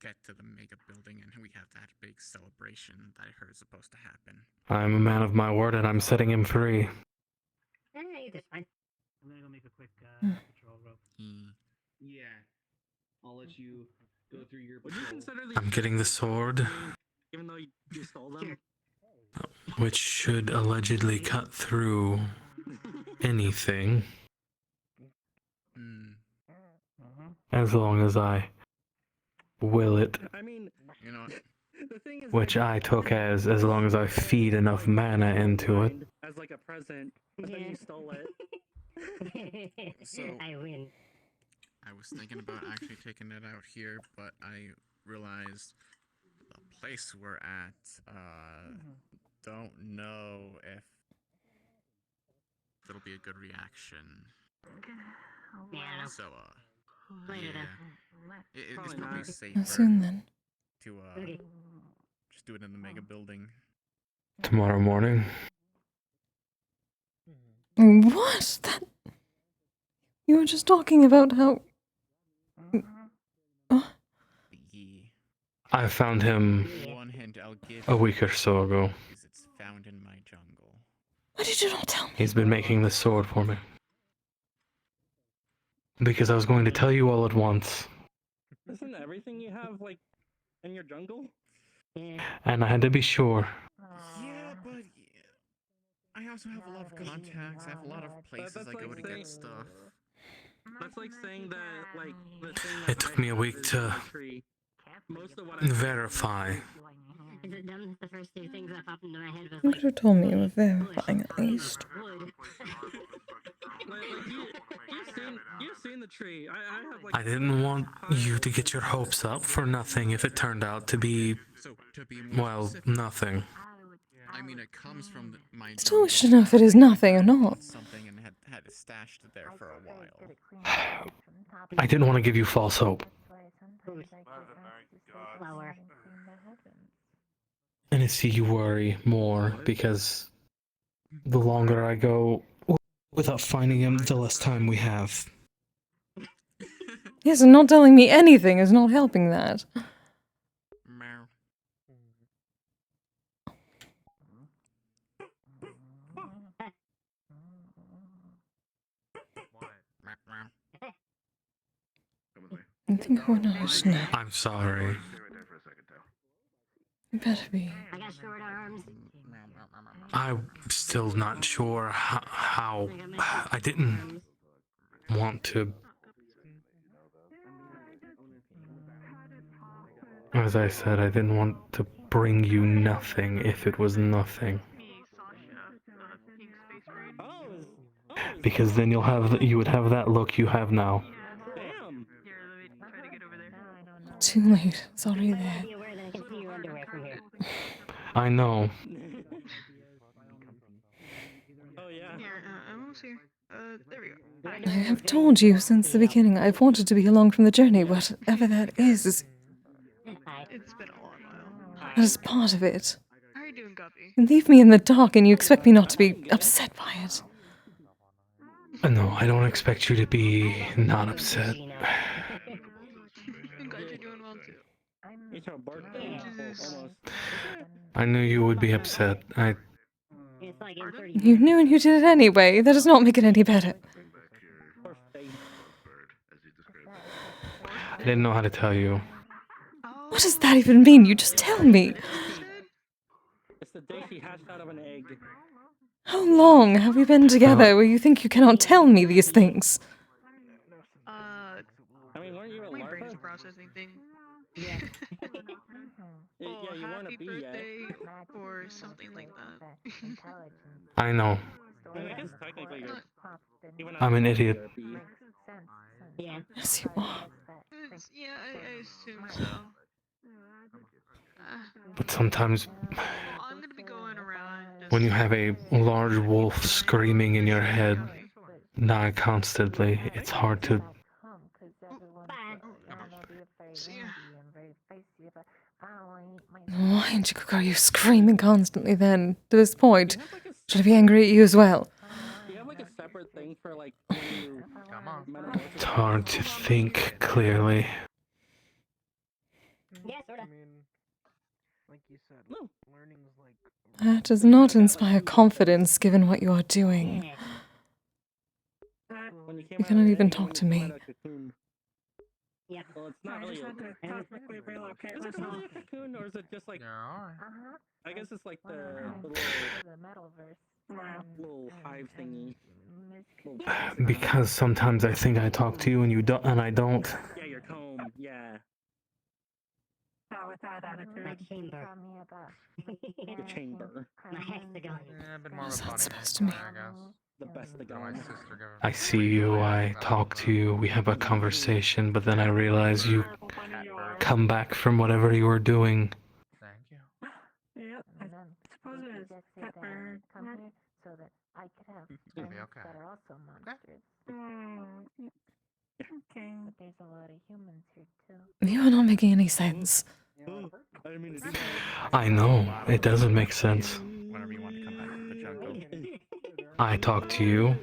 Get to the mega building and we have that big celebration that I heard is supposed to happen. I'm a man of my word, and I'm setting him free. That's fine. I'm gonna go make a quick patrol rope. Yeah. I'll let you go through your. Would you consider the? I'm getting the sword, Even though you stole them. which should allegedly cut through anything, as long as I will it. I mean, you know, the thing is, Which I took as long as I feed enough mana into it. as like a present, but then you stole it. So I win. I was thinking about actually taking it out here, but I realized the place we're at, don't know if it'll be a good reaction. Yeah. So, Later yeah. It's Probably probably not. safer Soon then. to, just do it in the mega building. Tomorrow morning. What? That. You were just talking about how. I found him One hint I'll give a week or so ago. is it's found in my jungle. Why did you not tell me? He's been making this sword for me. Because I was going to tell you all at once. Isn't everything you have like in your jungle? And I had to be sure. Yeah, but I also have a lot of contacts. I have a lot of places I go to get stuff. That's like saying that like the thing It took me a week to Verify. The first two things that popped into my head was You like, could have told me you were verifying at least. You've seen the tree. I have like. I didn't want you to get your hopes up for nothing if it turned out to be, So to be more well, specific, nothing. I mean, it comes from my. Still wish to know if it is nothing or not. Something and had it stashed there for a while. I didn't want to give you false hope. And I see you worry more because the longer I go without finding him, the less time we have. Yes, and not telling me anything is not helping that. Meow. I think I would not know. I'm sorry. You better be. I got short arms. I'm still not sure how. I didn't want to. As I said, I didn't want to bring you nothing if it was nothing. Because then you would have that look you have now. Too late. It's already there. I know. Oh yeah. I'm almost here. There we go. I have told you since the beginning I've wanted to be along from the journey, whatever that is. It's been a long while. That is part of it. How are you doing, Guppy? You leave me in the dark and you expect me not to be upset by it. No, I don't expect you to be not upset. I'm glad you're doing well too. I knew you would be upset. You knew and you did it anyway. That does not make it any better. I didn't know how to tell you. What does that even mean? You just tell me. It's the day she hatched out of an egg. How long have we been together where you think you cannot tell me these things? I mean, weren't you a my brain's larva? processing things. Yeah. Oh, Yeah, you weren't a happy bee yet. birthday or something like that. I know. I mean, I guess technically you're. Even I'm an after idiot. you're a bee. Yeah. Yes, you are. Yeah, I assume so. But sometimes I'm gonna be going around. when you have a large wolf screaming in your head, not constantly, it's hard to. Why are you screaming constantly then, to this point? Should I be angry at you as well? Do you have like a separate thing for like when you It's hard to think clearly. Yeah, sorta. Like you said, learning is like. That does not inspire confidence given what you are doing. You cannot even talk to me. Yeah. Well, it's not really. Technically relocate. Is it really a cocoon or is it just like? I guess it's like the little hive thingy. Because sometimes I think I talk to you and you don't, and I don't. Yeah, your comb. Yeah. With that attitude. My chamber. The chamber. My hexagon. Yeah, a bit more What of is a that bunny supposed to mean? I guess. The best the My guy. sister gave I see you, I talk to you, we have a conversation, but then I realize you come back from whatever you were doing. Thank you. Yeah, I suppose it is. Pepper. It'll be okay. Okay. You are not making any sense. I know, it doesn't make sense. Whenever you want to come back to the jungle. I talk to you,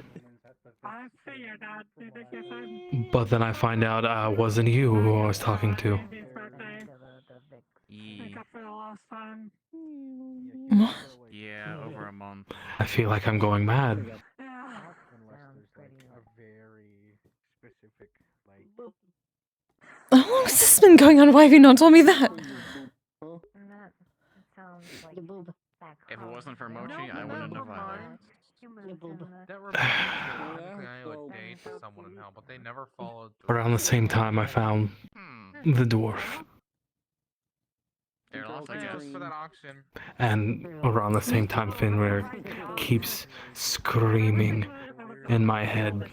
I figured out. You think you're fine? but then I find out it wasn't you who I was talking to. Andy's birthday. Make up for the last time. What? Yeah, over a month. I feel like I'm going mad. Yeah. Unless there's like a very specific like. How long has this been going on? Why have you not told me that? If it wasn't for Mochi, I wouldn't have either. That reminds me, technically I would date someone in hell, but they never followed through. Around the same time I found the dwarf. Fair enough, I guess. For that auction. And around the same time, Finrear keeps screaming in my head.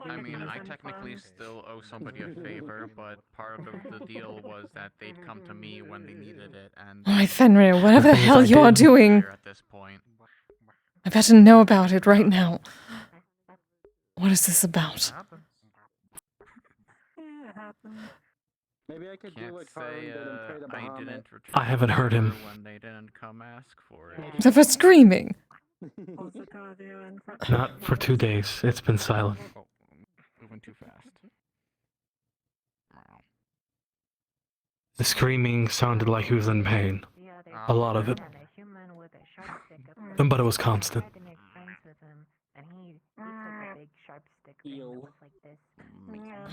I mean, I technically still owe somebody a favor, but part of the deal was that they'd come to me when they needed it, and Alright, Fenrir, whatever the thing is, hell I you are did- doing, at this point. I better know about it right now. What is this about? Maybe I could Can't do what say Carlin did and pray to I Bahamut. didn't return I haven't the heard him. favor when they didn't come ask for it. Except for screaming. Not for 2 days. It's been silent. Oh, moving too fast. The screaming sounded like he was in pain. A lot of it. But it was constant.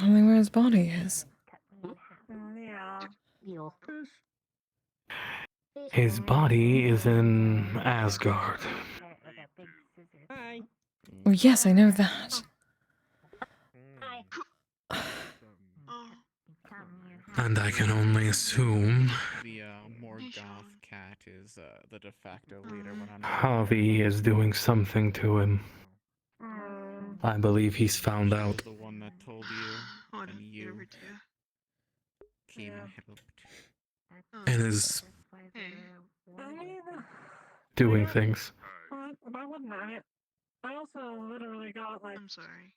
Only where his body is. His body is in Asgard. Oh, yes, I know that. And I can only assume The more goth cat is the de facto leader when I'm Javi is doing something to him. I believe he's found out. the one that told you, and you came and helped. And is Hey. doing things. But one night, I also literally got like. I'm sorry.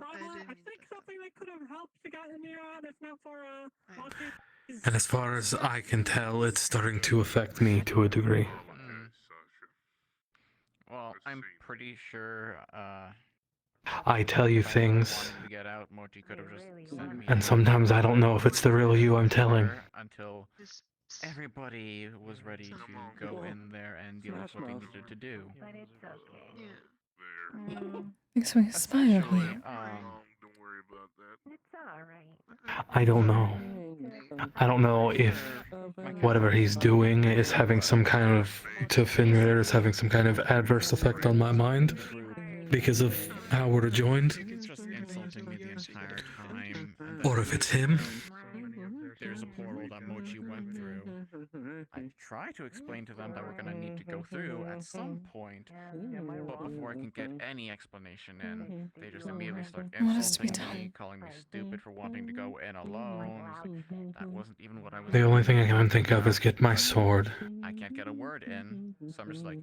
I think something that could have helped to get in your if not for And as far as I can tell, it's starting to affect me to a degree. Well, I'm pretty sure. I tell you things, Wanted to get out, Mochi could have just sent me and sometimes I don't know if it's the real you I'm telling. until everybody was ready to go in there and deal with what they needed to do. Thanks for inspiring me. I don't know. I don't know if whatever he's doing is having some kind of, to Finrear, is having some kind of adverse effect on my mind because of how we're joined. It's just insulting me the entire time. Or if it's him. There's a portal that Mochi went through. I try to explain to them that we're gonna need to go through at some point, but before I can get any explanation in, they just immediately start What is to be insulting me, done? calling me stupid for wanting to go in alone. That wasn't even what I was. The only thing I can think of is get my sword I can't get a word in, so I'm just like,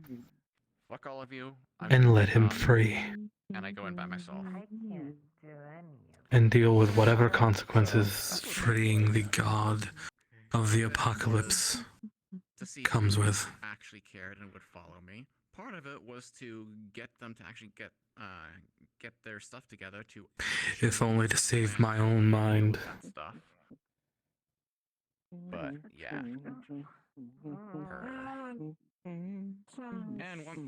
fuck all of you. and let him free. And I go in by myself. And deal with whatever consequences freeing the god of the apocalypse To see comes if with. actually cared and would follow me. Part of it was to get them to actually get their stuff together to. If only to save my own mind. That stuff. But yeah. And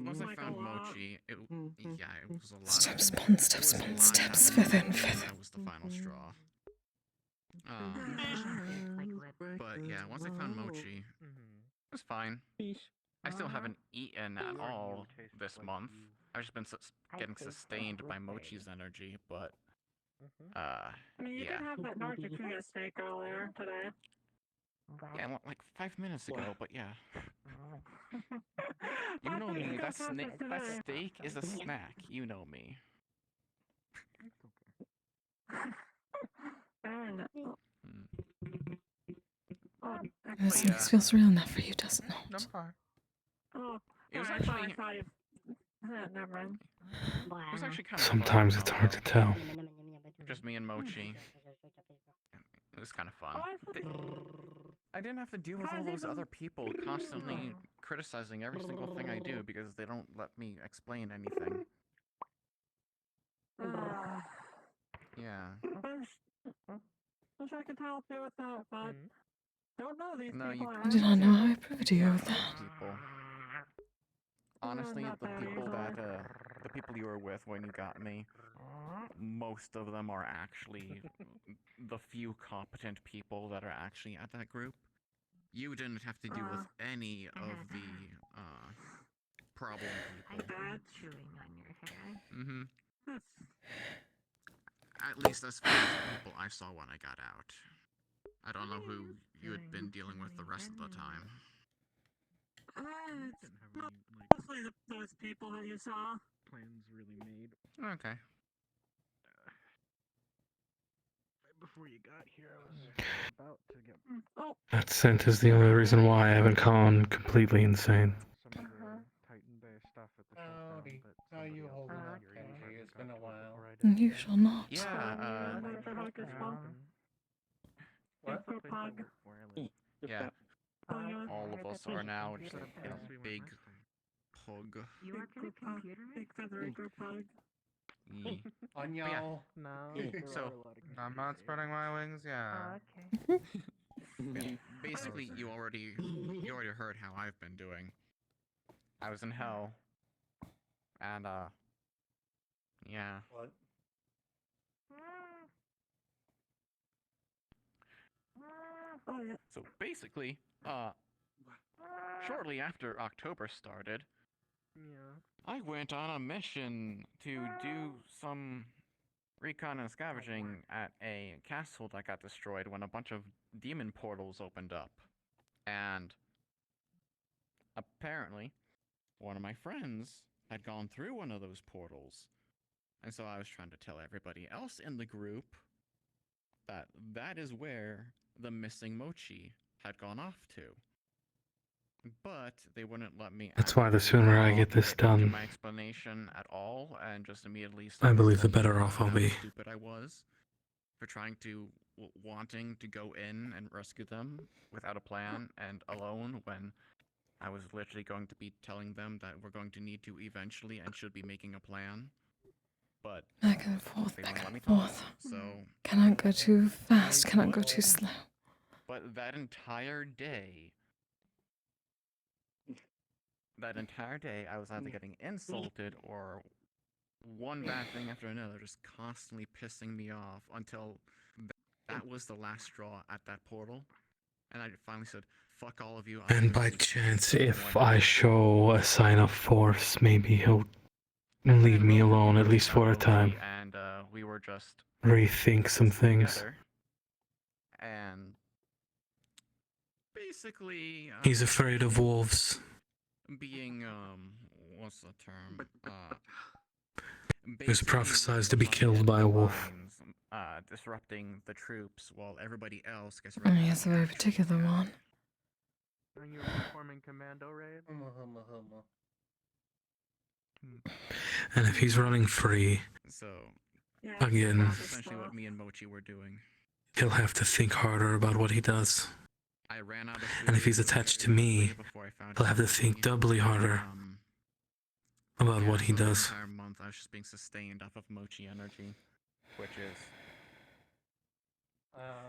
once I found Mochi, it was a lot. Steps, one steps, one steps, further and further. That was the final straw. But yeah, once I found Mochi, it was fine. I still haven't eaten at all this month. I've just been getting sustained by Mochi's energy, but I mean, you did have that Narcocuya steak earlier today. yeah, like 5 minutes ago. But yeah, you know me. That steak is a snack. You know me. This makes feels real enough for you, doesn't it? I'm fine. Oh, It was I actually. thought you. Never mind. It was actually kind of Sometimes fun, it's hard to tell. Just me and Mochi. It was kind of fun. I didn't have to deal with all those other people constantly criticizing every single thing I do because they don't let me explain anything. Yeah. Wish I could help you with that, but don't know these No, people. I do not know how I prove to you with that. People. Honestly, the people you were with when you got me, most of them are actually the few competent people that are actually at that group. You didn't have to deal with any of the problem people. Mm-hmm. At least as far as the people I saw when I got out. I don't know who you had been dealing with the rest of the time. It's mostly those people that you saw. Plans really made. Okay. Before you got here, I was about to get. Oh. That scent is the only reason why I haven't gone completely insane. Some of the Titan Bay stuff at the Howdy. showdown, but How you somebody else holding up, here Kenji? It's got been a to it while. before I did. You shall not. Yeah, What? yeah. All of us are now just in a big pug. You work at a computer? Big Federico pug. On But yeah, y'all. No. so I'm not spreading my wings, yeah. Okay. basically, you already heard how I've been doing. I was in hell, and yeah. What? Oh, yeah. So basically, shortly after October started, Yeah. I went on a mission to do some recon and scavenging at a castle that got destroyed when a bunch of demon portals opened up. And apparently, one of my friends had gone through one of those portals. And so I was trying to tell everybody else in the group that that is where the missing mochi had gone off to. But they wouldn't let me. That's why the sooner I get this done, my explanation at all, and just immediately. I believe the better off I'll be. How stupid I was for trying to wanting to go in and rescue them without a plan and alone when I was literally going to be telling them that we're going to need to eventually and should be making a plan. But Back and forth, they back wouldn't let and me talk. forth. So Cannot go too fast, cannot go too slow. But that entire day, I was either getting insulted or one bad thing after another, just constantly pissing me off until that was the last straw at that portal. And I finally said, fuck all of you. And by chance, if I show a sign of force, maybe he'll leave me alone, at least for a time. And we were just Rethink some things. together. And basically, He's afraid of wolves. being what's the term? He was prophesied to be killed by a wolf. Disrupting the troops while everybody else gets Oh, ready. yes, a very particular one. Are you performing commando raid? And if he's running free, So again, that's essentially what me and Mochi were doing. he'll have to think harder about what he does. I ran out of And if he's attached to me, he'll have to think doubly harder about what he does. The entire month I was just being sustained off of Mochi energy, which is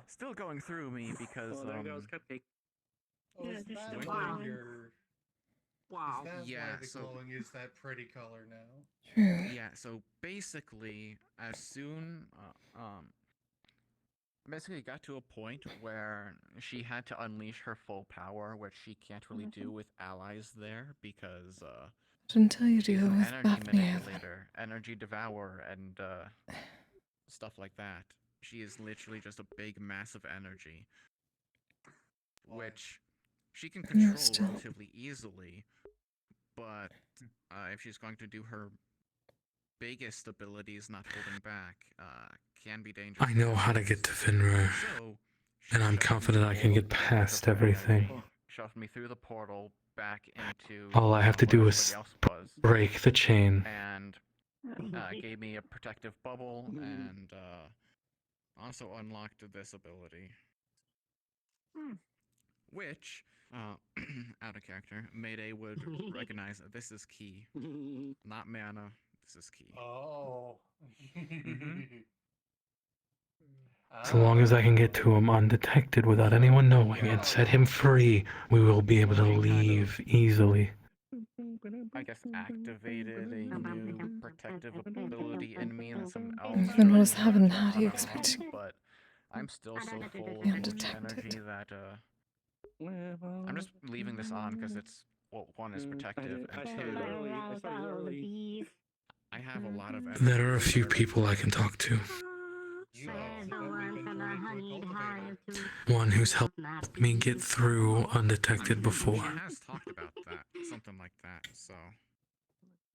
still going through me because Yeah, Is just that wow. why you're... Wow. Is that Yeah, why the so- glowing is that pretty color now? True. yeah. So basically, as soon basically it got to a point where she had to unleash her full power, which she can't really do with allies there because Didn't tell you to she's go an with energy Bethany. manipulator, energy devourer, and stuff like that. She is literally just a big, massive energy, which she can Yeah, control still. relatively easily. But if she's going to do her biggest abilities, not holding back, can be dangerous. I know how to get to Finra, So, and I'm confident I can get past everything. Shoved me through the portal back into. All I have to do where is everybody else was, break the chain. and gave me a protective bubble, and also unlocked this ability, which, out of character, Mayday would recognize that this is key, not mana. This is key. Oh. So long as I can get to him undetected without anyone knowing and set him free, we will be able to leave easily. I guess activated a new protective ability in me that someone else. Even what's tried happened, to how do you run expect off, But I'm still so full of Yeah, Mochi detected. energy that I'm just leaving this on because it's, well, one is protective, and two, I have a lot of energy. There are a few people I can talk to. You also don't even need to cultivate one who's helped me get through undetected He before. has talked about that, something like that, so.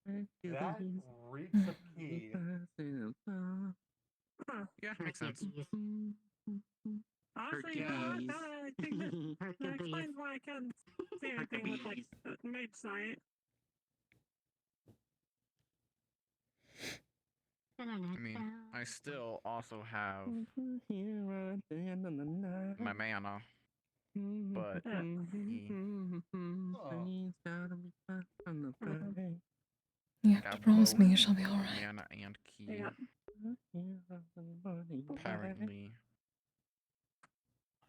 That reeks of key. Yeah, makes sense. Honestly, now that I think that explains why I can't see anything with like mage sight. I mean, I still also have my mana, but he You have to promise me you shall be alright. mana and key. Apparently.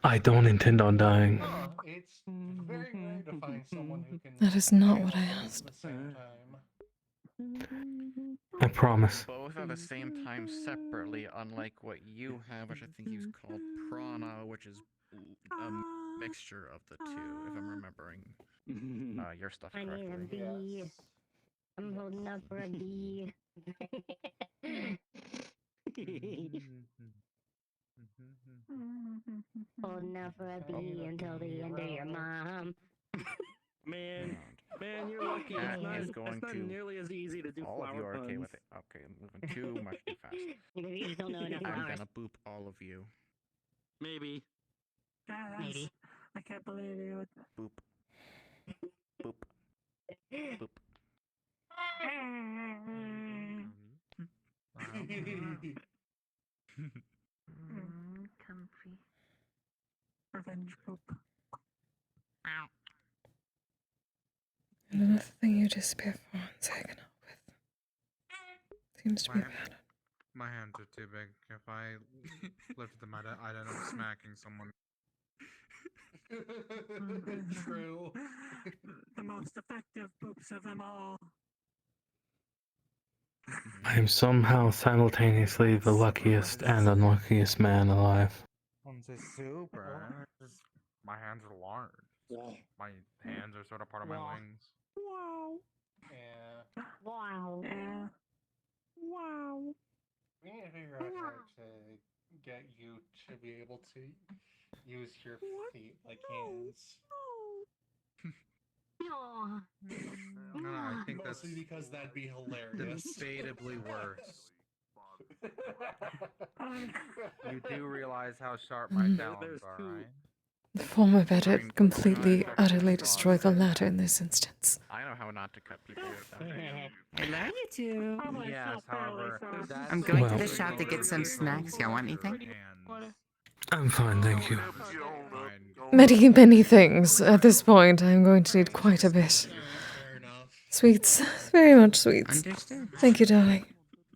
I don't intend on dying. Huh, it's very rare to find someone who can That is not kill what I both asked. at the same time. I promise. Both at the same time separately, unlike what you have, which I think you called prana, which is a mixture of the two, if I'm remembering your stuff I correctly. need a bee. I'm holding up for a bee. Holding out for a bee until the end of your mom. Man, you're lucky. Cat It's is going not to. nearly as easy to do All of you flower are okay puns. with it. Okay, I'm moving too much too fast. Maybe you don't know enough I'm flowers. gonna boop all of you. Maybe. Maybe. I can't believe you. Boop. Boop. Boop. Comfy. Revenge poop. And another thing you disappear for and say I can help with. Seems to be a pattern. My hands are too big. If I lifted them, I'd end up smacking someone. True. The most effective poops of them all. I am somehow simultaneously the luckiest and unluckiest man alive. I'm just super. My hands are large. My hands are sort of part of my wings. Wow. Yeah. Wow. Yeah. Wow. We need to figure out how to get you to be able to use your feet like hands. No. No, I think that's mostly because that'd be hilarious. debatably worse. You do realize how sharp my talons are, right? The former better completely, utterly destroy the latter in this instance. I know how not to cut people with them. I love you too. Yes, however, I'm going Well- to the shop to get some snacks. Y'all want anything? I'm fine, thank you. Many things. At this point, I'm going to need quite a bit. Sweets. Very much sweets. Understood. Thank you, darling.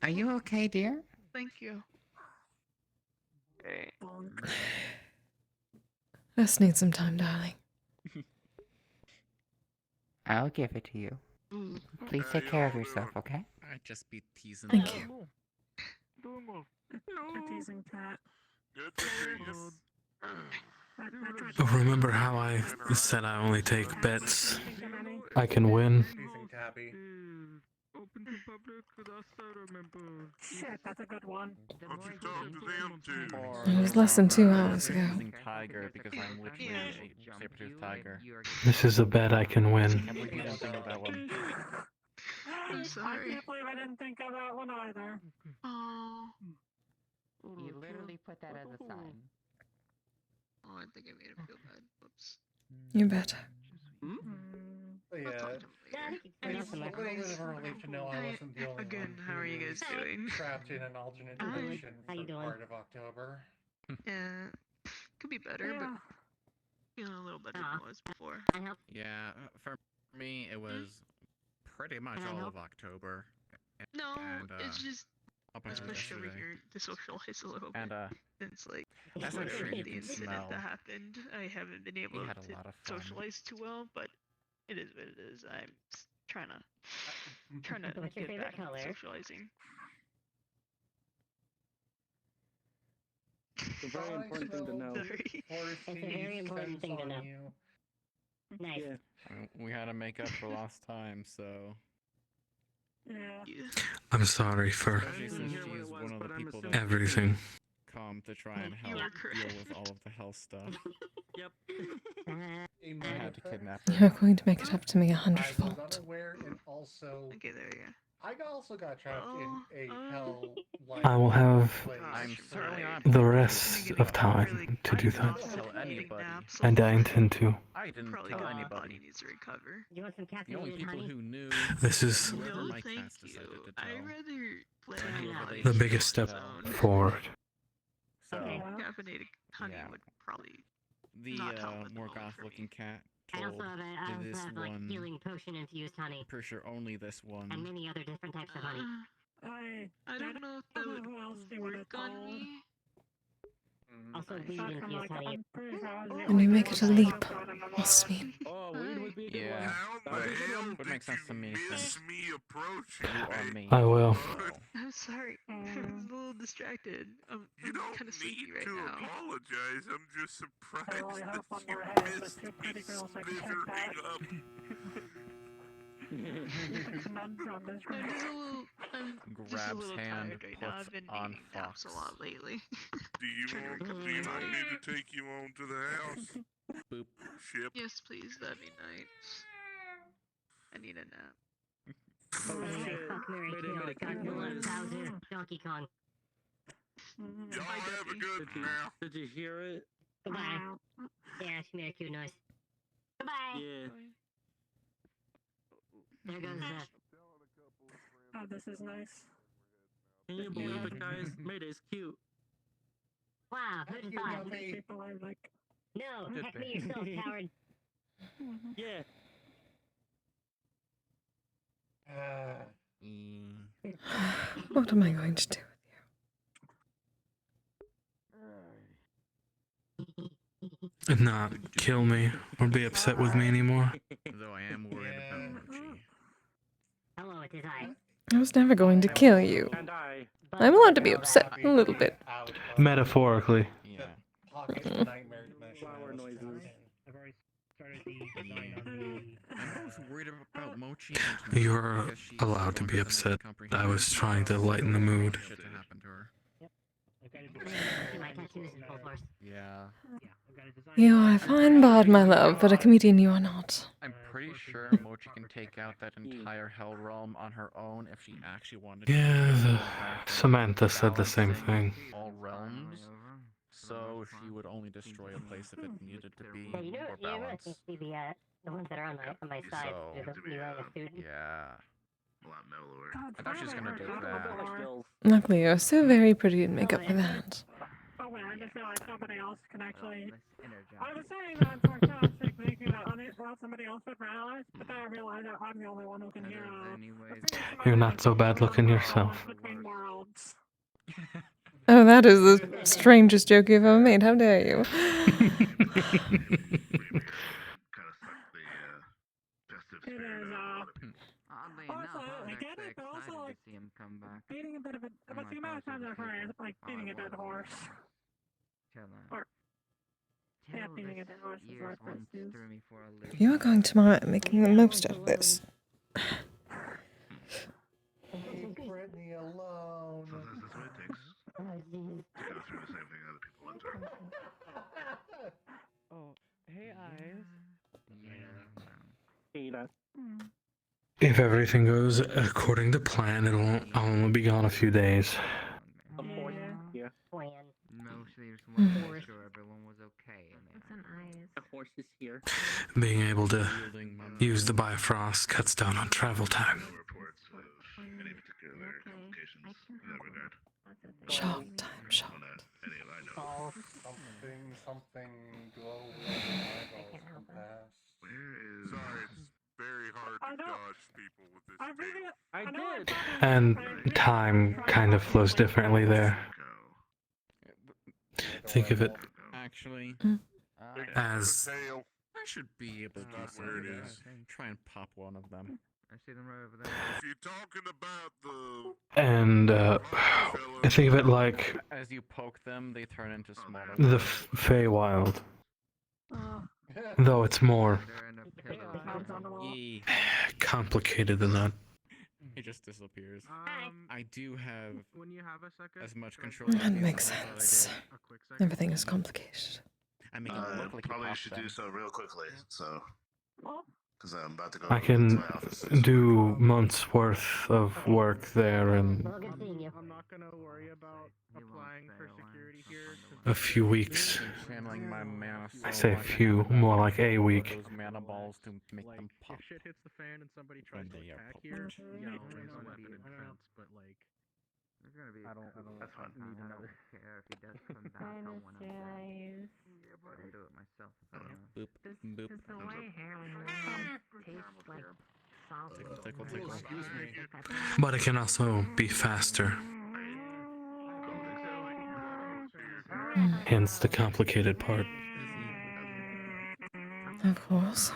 Are you okay, dear? Thank you. Just need some time, darling. I'll give it to you. Please take care of yourself, okay? I'd just be teasing Thank them. you. A teasing cat. Remember how I said I only take bets I can win? Teasing Tabby. Open to public without photo member. Shit, that's a good one. It was less than 2 hours ago. Tiger, because I'm literally a saber-toothed tiger. This is a bet I can I win. can't believe you didn't think of that one. I'm sorry. I can't believe I didn't think of that one either. Oh. You literally put that as a sign. Oh, I think I made him feel bad. Whoops. You better. Yeah. It's a little bit of a relief to know I wasn't the only Again, one how are you who guys was doing? trapped in an alternate dimension for part of October. Yeah. Could be better, but feeling a little better than I was before. Yeah, for me, it was pretty much all of October. No, And, it's just up until especially over yesterday. here to socialize a little bit. And, since like as I'm sure you the can incident smell, that happened, I haven't been able had a to lot of fun. socialize too well. But it is what it is. I'm trying to What's your get favorite back to color? socializing. It's a very important thing to know. Sorry. It's a very important thing to know. Nice. Yeah. We had to make up for lost time, so. Yeah. I'm sorry for Especially since she's one of the people that everything. calm to try and You help are deal correct. with all of the health stuff. Yep. I had to kidnap You're her. going to make it up to me I was 100-fold. unaware, and also Okay, there you go. I also got trapped in a hell-like I will have place. I'm certainly not the blaming rest you. of time to do I did that. not kill anybody. And I intend to. I didn't Probably kill good. anybody. Body needs to recover. You want some The only caffeinated people honey? who knew This is whoever No, my thank cats decided you. to tell. I'd rather play whoever they the chose biggest to step tell. forward. So, Caffeinated honey yeah. would probably the not help at the more moment for goth-looking cat I told also have this like one. healing potion infused honey Pretty sure only this one. and many other different types of honey. I don't know if that would work on me. Also weed infused honey. When we make it a leap, must we? Oh, weed would be a good Yeah. one. That would be a good one. Would make sense to me since you are me. I will. I'm sorry. I was a little distracted. I'm kind of sleepy right now. Apologize. I'm just surprised that you missed me slithering up. I'm just a Grabs little hand, tired right now. puts I've been on needing naps a lot lately. Do you want me to take you on to the house? Boop. Ship. Yes, please. That'd be nice. I need a nap. Oh shit. Fuck Mary Mayday, Kill, mayday, Godzilla, mayday. Bowser, Donkey Kong. Y'all have a good Did you, now. did you hear it? Goodbye. Yeah, she made a cute noise. Goodbye. Yeah. There goes Oh, this is nice. Can you believe it, guys? Mayday's cute. Wow, who'd have thought? People are like, No, Good heck thing. me yourself, coward. Yeah. What am I going to do? Not kill me or be upset with me anymore. Though I am worried about Mochi. Hello, it is I. I was never going to kill you. And I. I'm allowed to be upset a little bit. Metaphorically. Yeah. Pocket nightmare dimension. Flower noises. I was worried about Mochi and You're because she's allowed to stronger be than I upset. could comprehend. I was trying to lighten the mood. Shit to happen to her. See my tattoos in full force. Yeah. You are a fine bard, my love, but a comedian you are not. I'm pretty sure Mochi can take out that entire hell realm on her own if she actually wanted to. Yeah, Samantha said the same thing. All realms. So she would only destroy a place if it needed to be Yeah, you know, more you really balanced. seems to be the ones that are on my side. So, You're the wearing a suit. yeah. A lot mellower. I thought she was gonna do that. Luckily, you're so very pretty in makeup for that. oh wait, I just realized somebody else can actually. I was saying that for God's sake, making it on it, well, somebody else would realize, but then I realized that I'm the only one who can hear. You're not so bad looking yourself. Between worlds. Oh, that is the strangest joke you've ever made. How dare you? It is, Oddly also, enough, I was I get actually it, but also, excited like, to see him come back. beating a bit of a, but the amount of times I've heard it, like beating a dead horse. Or, yeah, beating a dead horse is Years worth once it. threw me for a loop. You are going tomorrow and making the most of this. Leave Brittany alone. Sometimes that's what it takes. To go through the same thing other people went through. Oh, hey, eyes. Yeah. Ada. If everything goes according to plan, I'll only be gone a few days. A horse here. Mostly just wanted to make sure everyone was okay in there. A horse is here. Being able to use the Bifrost cuts down on travel time. No reports of any particular complications in that regard. Shot time, shot. Well, not any of I know. Something glow in my eyeballs compass. Where is... Sorry, it's very hard to dodge people with this tape. I did. And time kind of flows differently there. Think of it Actually, as I should be able to do something. Try and pop one of them. I see them right over there. If you're talking about the... and think of it like As you poke them, they turn into smaller. the Feywild. Though it's more Yeah. complicated than that. It just disappears. I do have When you have a second, as much control. That of these makes as I thought I sense. did. a quick second. Everything is complicated. I make it look like Probably you should popped do them. so real quickly, so because I'm about to go I to can my office. do months worth of work there in Well, good seeing you. I'm not gonna worry about applying for security here. a few weeks. Channeling my mana I so say much, few, have more enough like a of week. Those mana balls to make them pop. If shit hits the fan and somebody tries When to they are attack here, popped. yeah, I'll There's raise a gonna weapon be- in defense. But like, There's gonna be. I don't That's fine. need I another. don't care if he does come back or when I'm done. I'll do it myself if I want. Boop, boop. Does the way hair moves taste like salt? Tickle, tickle. Excuse me. But it can also be faster. Hence the complicated part. Of course.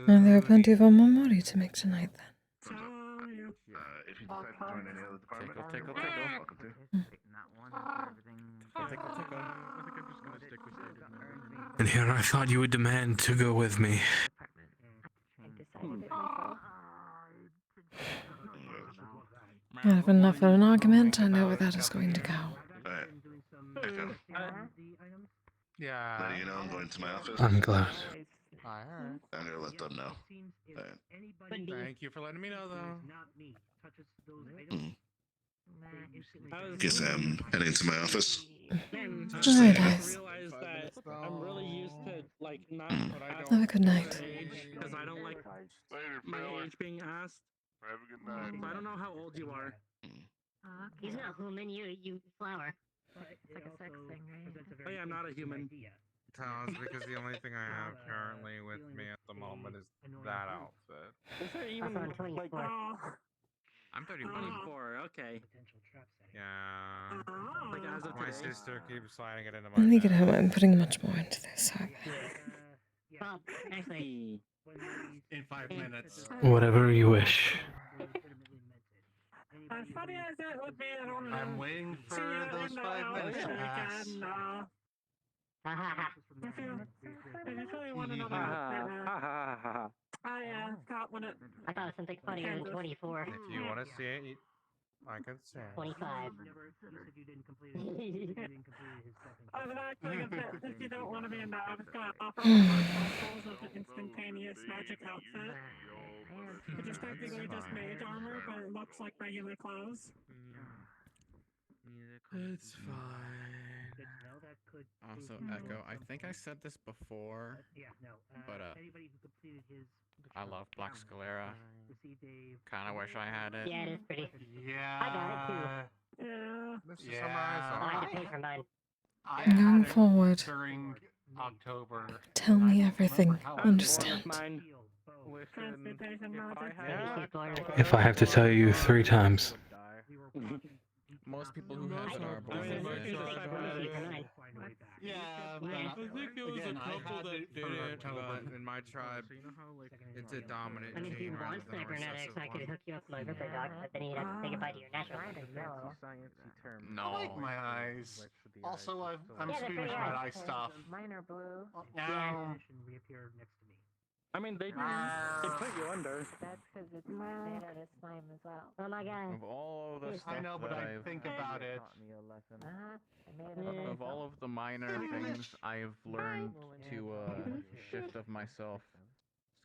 And there are plenty of Omamori to make tonight then. If you decide to join any other department, Tickle, you're tickle. welcome to. Not one for everything. Tickle, tickle. I think I'm just gonna stick with standard. And here I thought you would demand to go with me. I have enough of an argument. I know where that is going to go. Alright. Echo. Yeah. Letting you know I'm going to my office. I'm glad. I heard. I'm gonna let them know. Alright. Thank you for letting me know, though. Guess I'm heading to my office. Very nice. realize that I'm really used to like not Have a good night. because I don't like my age being asked. Have a good night. So I don't know how old you are. He's not human, you flower. It's like a sex thing, right? Oh yeah, I'm not a human. Sounds because the only thing I have currently with me at the moment is that outfit. Is there even Also, I'm like 24. I'm 31. 24? Okay. Yeah. Like as of My today. sister keeps sliding it into my When we get bag. home, I'm putting much more into this. Well, actually, In 5 minutes. Whatever you wish. As funny as it would be, I don't know. I'm waiting for See you those in the 5 minutes to ocean pass. again, if you really want to know Ha ha ha ha. I got when it. I thought of something funnier than 24. If you want to see it, I can say. 25. I was actually gonna say, if you don't want to be in that, I was gonna offer samples of the instantaneous magic outfit. Which is technically just mage armor, but it looks like regular clothes. It's fine. Also, Echo, I think I said this before, but I love Black Scalera. Kind of wish I had it. Yeah, it is pretty. Yeah. I got it too. Yeah. Mr. Yeah. I had Summarize. to pay for mine. I Going had it forward. during October. Tell me everything. How Understand. Mine. Transportation magic. If I have to tell you 3 times. Most people who have it are I mean, both it's of like it. Yeah, but I think it was again, a I couple had that it from didn't, October. but in my tribe, So you know how like it's a dominant I mean, if you gene rather want than a cybernetics, recessive I could one. hook you up with my river dog, but then you'd have to say goodbye to your natural habitat. sciencey term. No. I like my eyes. Also, I'm Yeah, they're squeamish pretty about eyes. eye stuff. Mine are blue. Now, I mean, they put you under. That's because it's made out of slime as well. Oh my god. Of all of the Yes. stuff I know, but that I I've think about it. I made it of all of the minor things I've learned to shift of myself,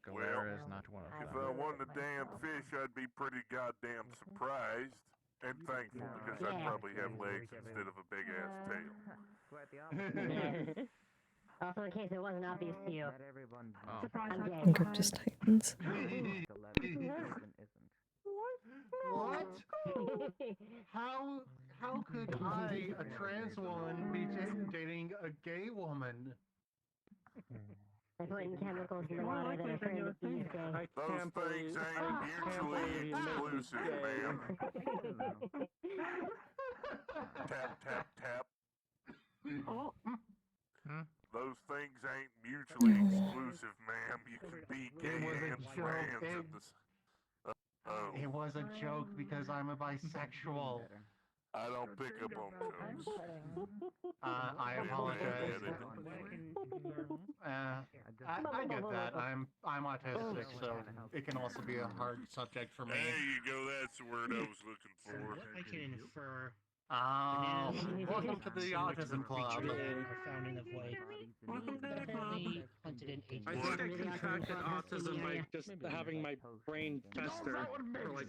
Scalera is not one of If them. I wasn't a damn fish, I'd be pretty goddamn surprised and thankful because I'd probably have legs instead of a big ass tail. Also, in case it wasn't obvious to you. Oh. I'm gay. Encryptus Titans. What? How could I, a trans woman, be dating a gay woman? They're putting chemicals in the water that are turning the bees gay. Those things ain't mutually exclusive, ma'am. Tap, tap, tap. Oh. Those things ain't mutually exclusive, ma'am. You can be It gay was a and joke. trans at the oh. It was a joke because I'm a bisexual. I don't pick up on codes. I apologize. I get that. I'm autistic, so it can also be a hard subject for me. There you go. That's the word I was looking for. I can infer. Welcome to the Autism Club. Found in the void. Welcome to the club. Hunted in H. I think I contracted autism by just having my brain fester for like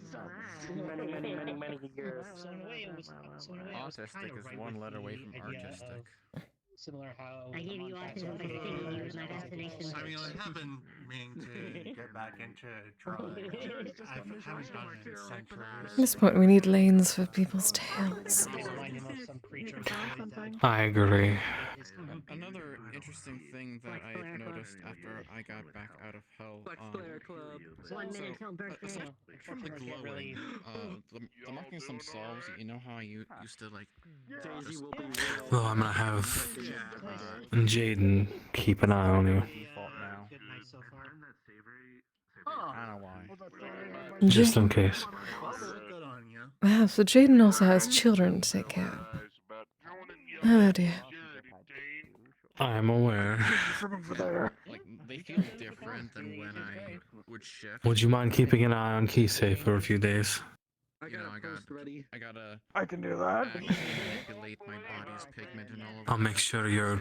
many years. So in a way, it was Autistic kind of is right one with letter away the from idea artistic. of similar how I gave you autism for taking you with my vaccination. I mean, I have been meaning to get back into drawing. I haven't done it in centuries. At this point, we need lanes for people's tails. I agree. Another interesting thing that I noticed after I got back out of hell. 1 minute till birthday. From the glowing, the markings themselves. You know how I used to like. Well, I'm gonna have Jaden keep an eye on you. Default now. I don't know why. Just in case. Wow, so Jaden also has children to take care of. Oh dear. I am aware. Like they feel different than when I would shift. Would you mind keeping an eye on Kise for a few days? You know, I gotta. I can do that. Manipulate my body's pigment and all of I'll make sure your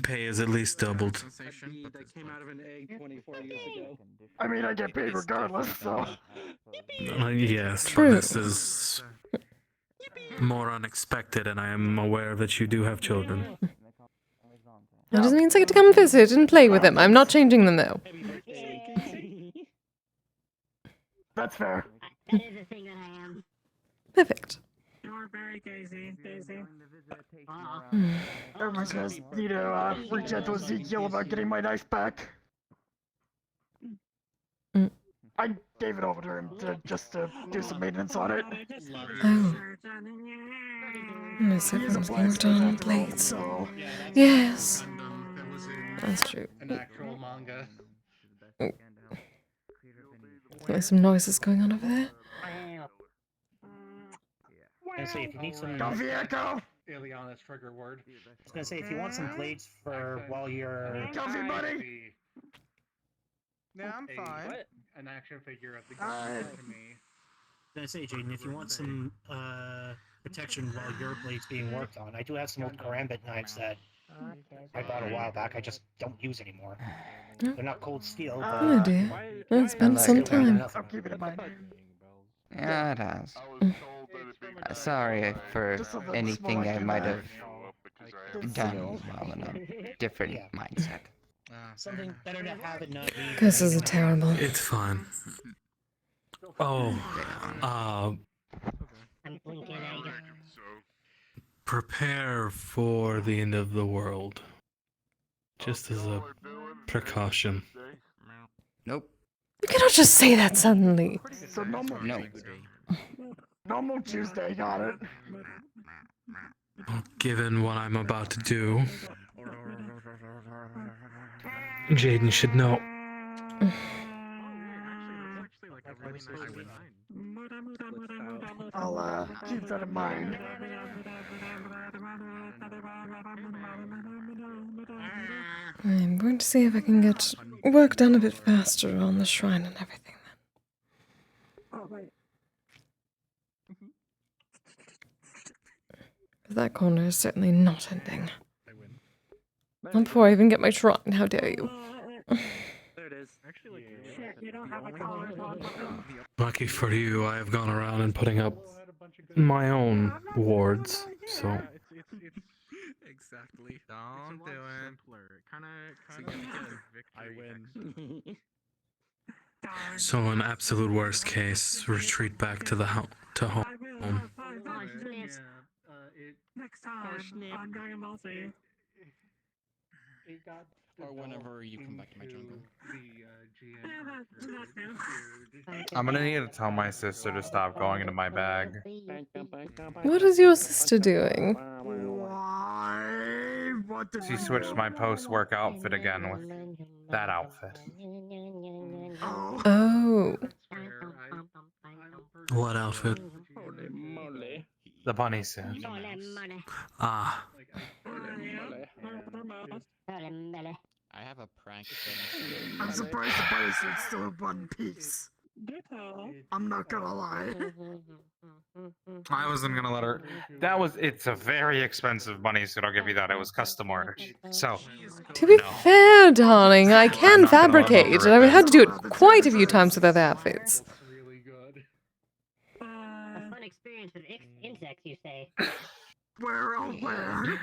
pay is at least doubled. That came out of an egg 24 years ago. I mean, I get paid regardless, so. Yes, but True. this is more unexpected, and I am aware that you do have children. That just means I get to come visit and play with him. I'm not changing them though. That's fair. That is a thing that I am. Perfect. You're very Daisy. Aw. Everyone says need to reach out to Ezekiel about getting my knife back. I gave it over to him just to do some maintenance on it. Oh. Yes, everyone's worked on plates. Yes. That's true. An actual manga. There's some noises going on over there. I was gonna say if you need some. Coffee echo. Ileana's trigger word. I was gonna say if you want some plates for while you're. Coffee, buddy. Yeah, I'm fine. An action figure of the game to me. I was gonna say, Jaden, if you want some protection while your blade's being worked on, I do have some old karambit knives that I bought a while back. I just don't use anymore. They're not cold steel. But Oh dear. It's been some time. I'll keep it in mind. Yeah, it has. Sorry for anything I might have done while in a different mindset. Something better to have and not be. This is terrible. It's fine. Oh, I'm blinking egg. prepare for the end of the world. Just as a precaution. Nope. You cannot just say that suddenly. So normal. No. Normal Tuesday, got it. Well, given what I'm about to do, Jaden should know. I'll keep that in mind. I'm going to see if I can get work done a bit faster on the shrine and everything then. That corner is certainly not ending. Not before I even get my shrine, how dare you. There it is. Actually, shit, you don't have a collar on. Lucky for you, I have gone around and putting up my own wards, so... Exactly. Don't do it. I win. So in absolute worst case, retreat back to the home. Next time on Dragon Ball Z. Or whenever you come back to my jungle. I'm gonna need to tell my sister to stop going into my bag. What is your sister doing? She switched my post-work outfit again with that outfit. Oh. What outfit? The bunny suit. Ah. I have a prank. I'm surprised the bunny suit's still in one piece. I'm not gonna lie. I wasn't gonna let her. It's a very expensive bunny suit. I'll give you that. It was custom ordered. So. To be no. fair, darling, I can not gonna let fabricate, Bunker and I've rip had to do it it. quite a few times with other outfits. A fun experience with insects, you say? We're aware.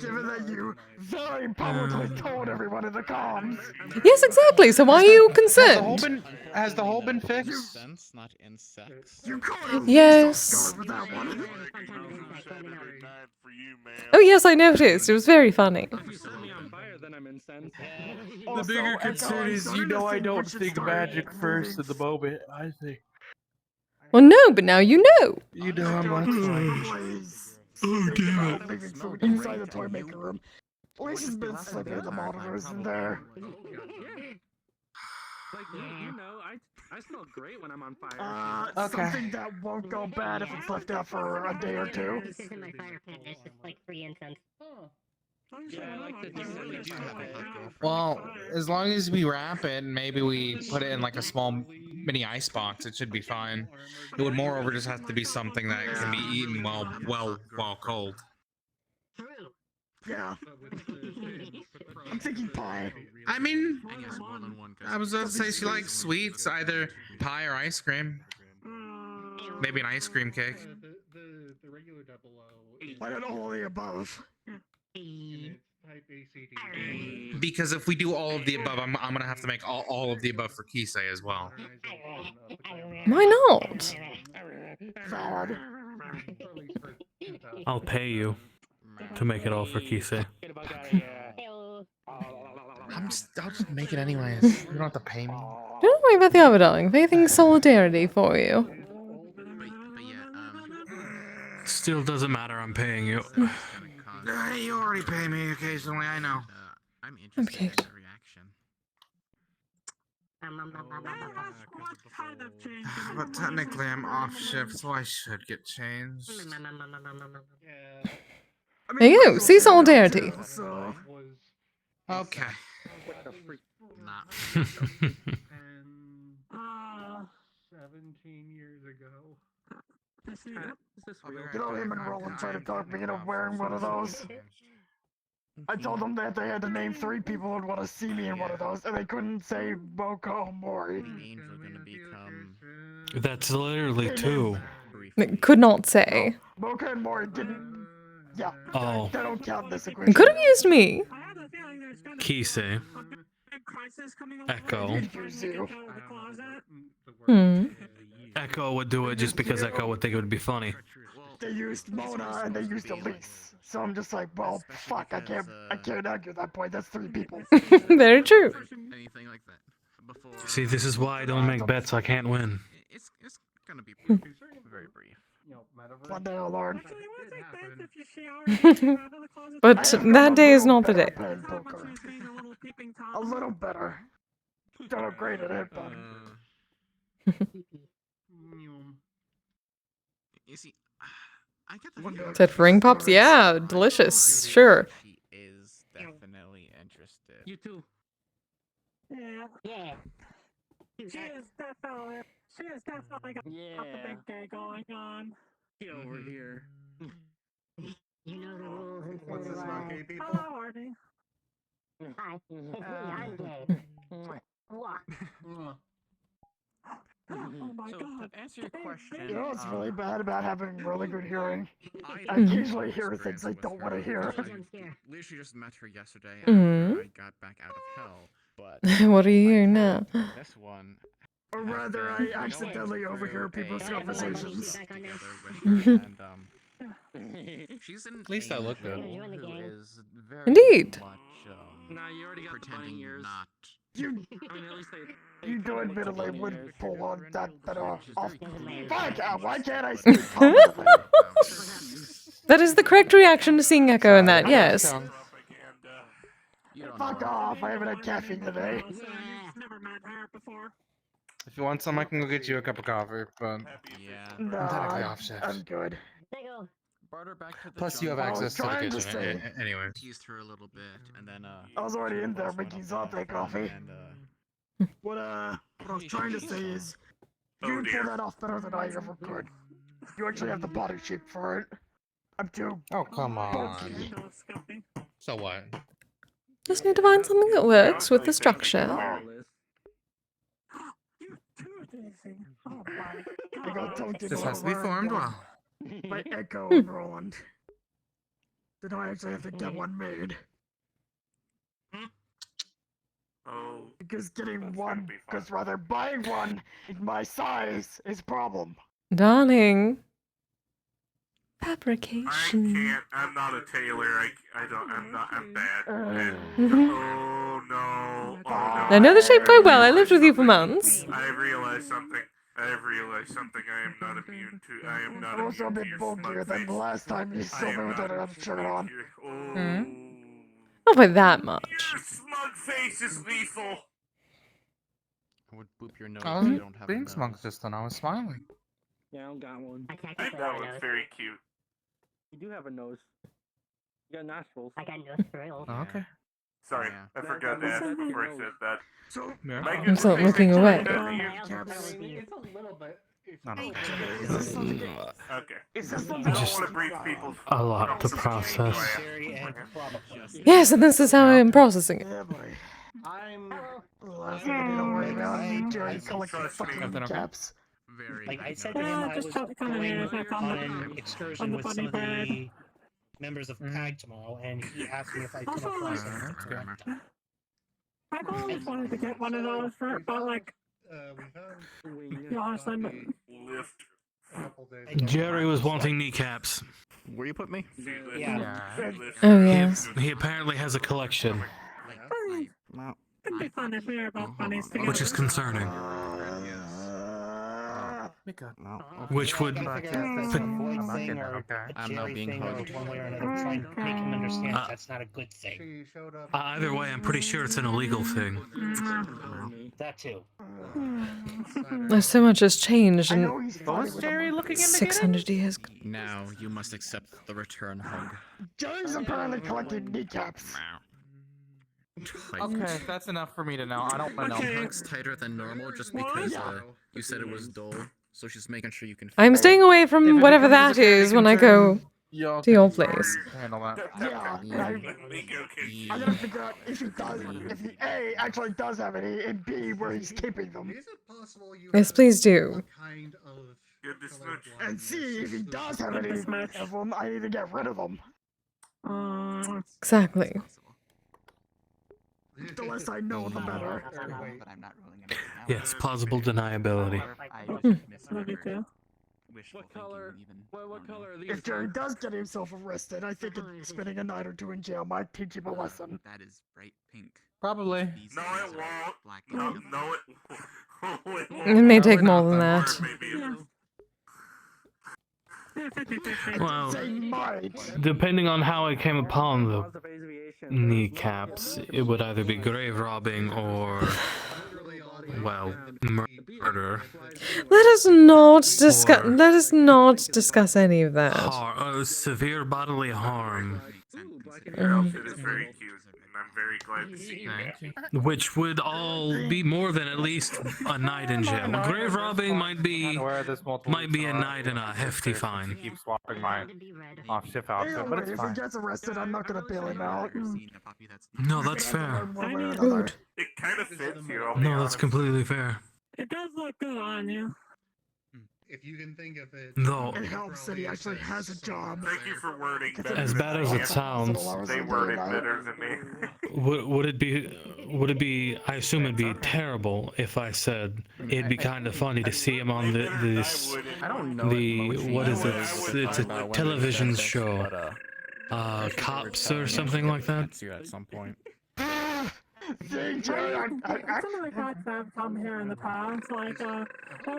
Given that you very publicly told everyone in the comms. Yes, exactly. So why are you concerned? Has the hole been fixed? Sense, not insects. You called Yes. with that one. Oh yes, I noticed. It was very funny. The bigger concern is, I don't think magic first at the moment. I think. Well, no, but now you know. You know how much. Oh, damn it. Leaving food inside the toy maker room. Lisa's been sleeping in the monitors in there. Like, you know, I smell great when I'm on fire. Something that won't go bad if it's left out for a day or two. This is in my fire pit. It's just like free incense. Yeah, I like that you really do have a Well, as long as we wrap it and maybe we put it in like a small mini ice box, it should be fine. It would moreover just have to be something that can be eaten while cold. Yeah. I'm thinking pie. I mean, I was going to say she likes sweets, either pie or ice cream. Maybe an ice cream cake. The regular double O. Why not all of the above? Type ACD. Because if we do all of the above, I'm gonna have to make all of the above for Kise as well. Why not? Valid. I'll pay you to make it all for Kise. I'll just make it anyways. You don't have to pay me. Don't worry about the other, darling. Anything solidarity for you. Still doesn't matter. I'm paying you. You already pay me occasionally. I know. I'm interested in the reaction. But technically, I'm off shift, so I should get changed. There you go. See solidarity. Okay. Not. 17 years ago. You know him and Roland tried to talk me into wearing one of those. I told them that they had to name 3 people who would want to see me in one of those, and they couldn't say Boko Mori. That's literally 2. Could not say. Boka and Mori didn't. Yeah. Oh. They don't count this equation. Could have used me. Kise. Echo. Echo would do it just because Echo would think it would be funny. They used Mona and they used Elise. So I'm just like, well, fuck, I can't argue that point. That's 3 people. Very true. Anything like that. See, this is why I don't make bets. I can't win. It's gonna be very brief. One day I'll learn. But that day is not the day. A little better. Don't great at it, but. You see, I get the Said for ring pops? Yeah, delicious. Sure. She is definitely interested. You too. Yeah. She is definitely got the big day going on. Get over here. You know the rules and What's this about gay people? Hello, Arnie. Hi, it's me, I'm gay. What? Oh my So, god. to answer your question, You know what's really bad about having really good hearing? I occasionally hear things I don't want to hear. Literally just met her yesterday Mhm. after I got back out of hell. But What are you hearing now? this one, Or rather, I accidentally overhear people's conversations. She's an At least I look good. who is very Indeed. much Nah, you already got the bunny pretending ears. not. You, I mean, at least they you do admittedly would pull on that off. Fuck! Why can't I That speak? is the correct reaction to seeing Echo in that, yes. Fuck off! I haven't had caffeine today. never met her before. If you want some, I can go get you a cup of coffee, but Yeah. No, I'm technically off shift. I'm good. Brought her back to the Plus, you have access to the kitchen anyway. Teased her a little bit, and then I was already in there making latte coffee. What I was trying to say is, you pull that off better than I ever could. You actually have the body shape for it. I'm too. Oh, come on. bulky. So what? Just need to find something that works with the structure. I got taunted This all has to be around formed one well. by Echo and Roland. Did I actually have to get one made? Oh. Because getting one, because rather buying one in my size is a problem. Darling. I Fabrication. can't. I'm not a tailor. I'm bad. Mhm. Oh no. Oh no. I know the shape quite well. I lived with you for months. I have realized something. I am not immune to. I am not I'm also a immune to bit your bulkier smug than face. the last time you saw me with that shirt on. Not by that much. Your smug face is lethal. I would boop your nose I if you wasn't don't have a being nose. smug just then. I was smiling. Yeah, I don't got one. I think that was very cute. You do have a nose. You got nostrils. I got nostrils. Oh, okay. Sorry, I forgot to ask before I said that. So, I'm still looking away. It's a little bit. Okay. It's I don't want to breathe people's. A lot to process. Yes, and this is how I'm processing it. Yeah, boy. I'm the last thing I need to worry about. Me, Jerry, collecting fucking caps. Like I said to him, I was going on an excursion with some of the members of PAG tomorrow, and he asked me if I'd come across anything. I've always wanted to get one of those, but like, to be honest, I'm Jerry was wanting kneecaps. Where you put me? Yeah. Oh, yes. He apparently has a collection, it'd be fun if we were both bunnies together. which is concerning. Which would Thing or a Jerry thing or one way or another, try and make him understand that's not a good thing. either way, I'm pretty sure it's an illegal thing. That too. There's so much has changed in What was Jerry looking 600 years. Now you must accept the return hug. Jerry's apparently collecting kneecaps. Okay, that's enough for me to know. I don't want to know. Hug's tighter than normal just because you said it was dull, so she's making sure you can. I'm staying away from whatever that is when I go to your place. Handle that. Yeah, I gotta figure out if he does, if he A, actually does have any, and B, where he's keeping them. Yes, please do. And C, if he does have any of them, I need to get rid of them. Exactly. The less I know, the better. Yes, plausible deniability. What color? What color are these? If Jerry does get himself arrested, I think spending a night or two in jail might teach him a lesson. That is bright pink. Probably. No, it won't. No, it won't. It may take more than that. Well, depending on how I came upon the kneecaps, it would either be grave robbing or, well, murder. Let us not discuss. Let us not discuss any of that. Severe bodily harm. Your outfit is very cute, and I'm very glad to see you. Which would all be more than at least a night in jail. Grave robbing might be a night and a hefty fine. Keep swapping my off-shift outfit, but If it's he fine. gets arrested, I'm not gonna bail him out. No, that's fair. Good. It kind of fits you. I'll be No, honest. that's completely fair. It does look good on you. If you can think of it. No. It helps that he actually has a job. Thank you for wording better. As bad as it sounds, They worded better than me. would it be? I assume it'd be terrible if I said it'd be kind of funny to see him on this. I don't know. What is it? It's a television show. Cops or something like that. You at some point. See, Jerry, Some of the cats that have come here in the past, like, what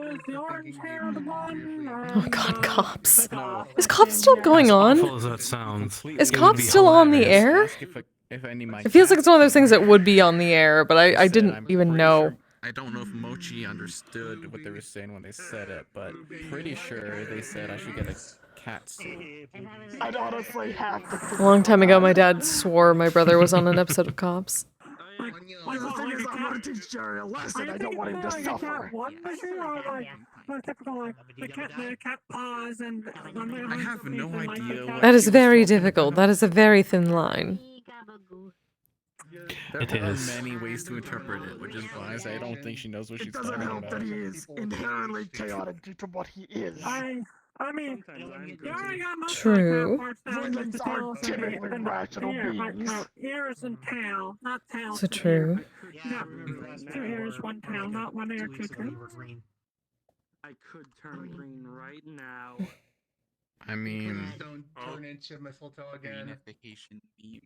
was the orange hair, the one? Oh God, cops! Is cops still going on? Awful as that sounds. Is cops still on the air? It feels like it's one of those things that would be on the air, but I didn't even know. I don't know if Mochi understood what they were saying when they said it, but pretty sure they said I should get a cat suit. I'd honestly have to. A long time ago, my dad swore my brother was on an episode of Cops. Like the thing is, I want to teach Jerry a lesson. I don't want him to suffer. The typical like the cat paws and I have no idea what That is she was very talking difficult. about. That is a very thin line. There are many ways to interpret it, which is why I say I don't think she knows what she's It doesn't talking help about. that he is inherently chaotic due to what he is. I mean, you already got most True. of the cat parts down. Villains Just are tails typically and rational beings. no, ears and tail, not tail. So to true. ear. Yeah, 2 ears, 1 tail, not 1 ear, 2 tail. I could turn green right now. I mean, Don't turn into mistletoe again. greenification beam.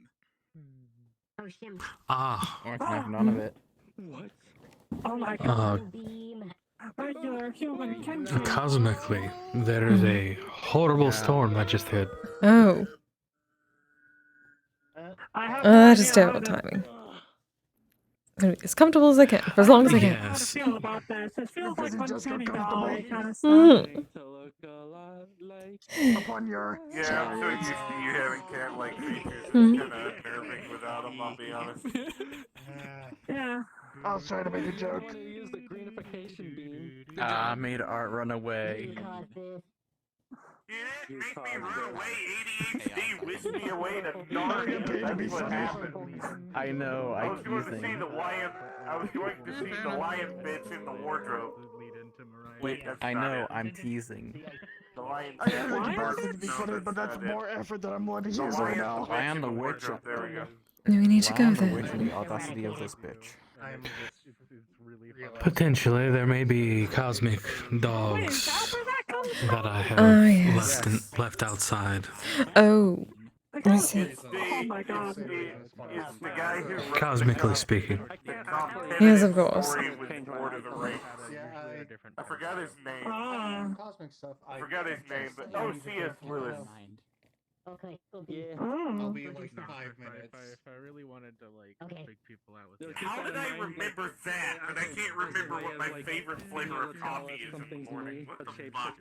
Oh, shim. Ah. Or I can have none of it. What? Oh my god. Regular human kimchi. Cosmically, there is a horrible storm that just hit. Oh. That is terrible timing. I'm gonna be as comfortable as I can, for as long as I can. How to feel about this? It feels like uncanny valley kind of Mm. stuff. Upon your Yeah, I'm so used to you having cat-like features. It's Mhm. kind of unnerving without them, I'll be honest. Yeah. I was trying to make a joke. Use the greenification beam. I made art run away. You didn't make me run away, ADHD whisked me away to Narnia. That's what happened. I know, I was going to see the lion. I was going to see the lion bits in the wardrobe. Wait, That's I not know, it. I'm teasing. The lion. I think Boston to be funny, but that's more effort than I'm willing to use right now. I am the witch. There we go. We need to I go am the witch then. in the audacity of this bitch. Potentially, there may be cosmic dogs that I have Ah, yes. left outside. Oh. I see. Oh my god. It's the guy who wrote Cosmically speaking. the competitive Yes, of course. story with Lord of the Rings. I forgot his name. Cosmic stuff. I forgot his name, but oh, C.S. Lewis. Okay, Yeah. I'll be like 5 minutes. If I really wanted to like Okay. freak people out with How did I remember that? But I can't remember what my favorite flavor of coffee is in the morning. What the fuck?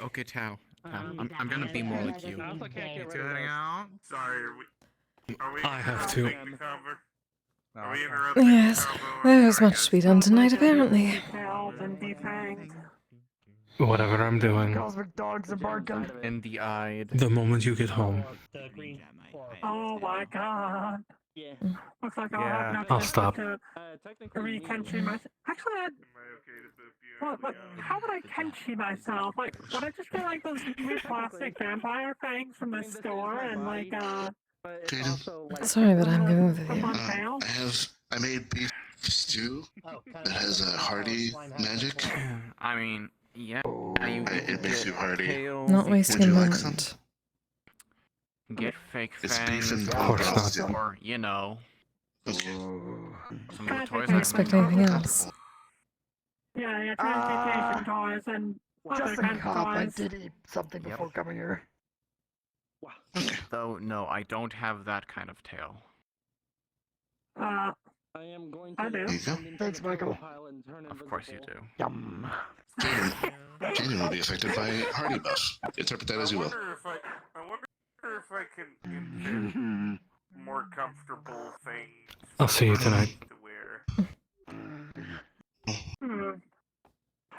Okay, Tao. I'm gonna be more like you. Also can't get rid of heading out. Sorry, are we I have to. interrupting the conver- Are we interrupting Yes. the convo? There's much to be done tonight, apparently. Tails and defanged. Whatever I'm doing, Cosmic dogs are barking. In the eyed. the moment you get home, The green. Oh my god. Yeah. Looks like I'll Yeah, have no I'll chance stop. to Technically. re-kenshi myself. Actually, how would I kenshi myself? Like, would I just get like those new plastic vampire fangs from the store and like Jaden, Sorry that I'm going with you. I made beef stew that has a hearty magic. I mean, yeah. It makes you hearty. Not wasting Would a you like some? moment. Get fake It's fangs, beef and Of course pork not. stew. or you know, Okay. some of the toys. I expect anything else. yeah, transportation toys and other Just a kinds of cop. I toys. did eat something before coming here. Though, no, I don't have that kind of tail. Uh, I am going I do. There you go. Thanks, Michael. Of course you do. Yum. Jaden will be affected by Hardy buff. Interpret that as you will. I wonder if I can invent more comfortable things. I'll see you tonight. To wear.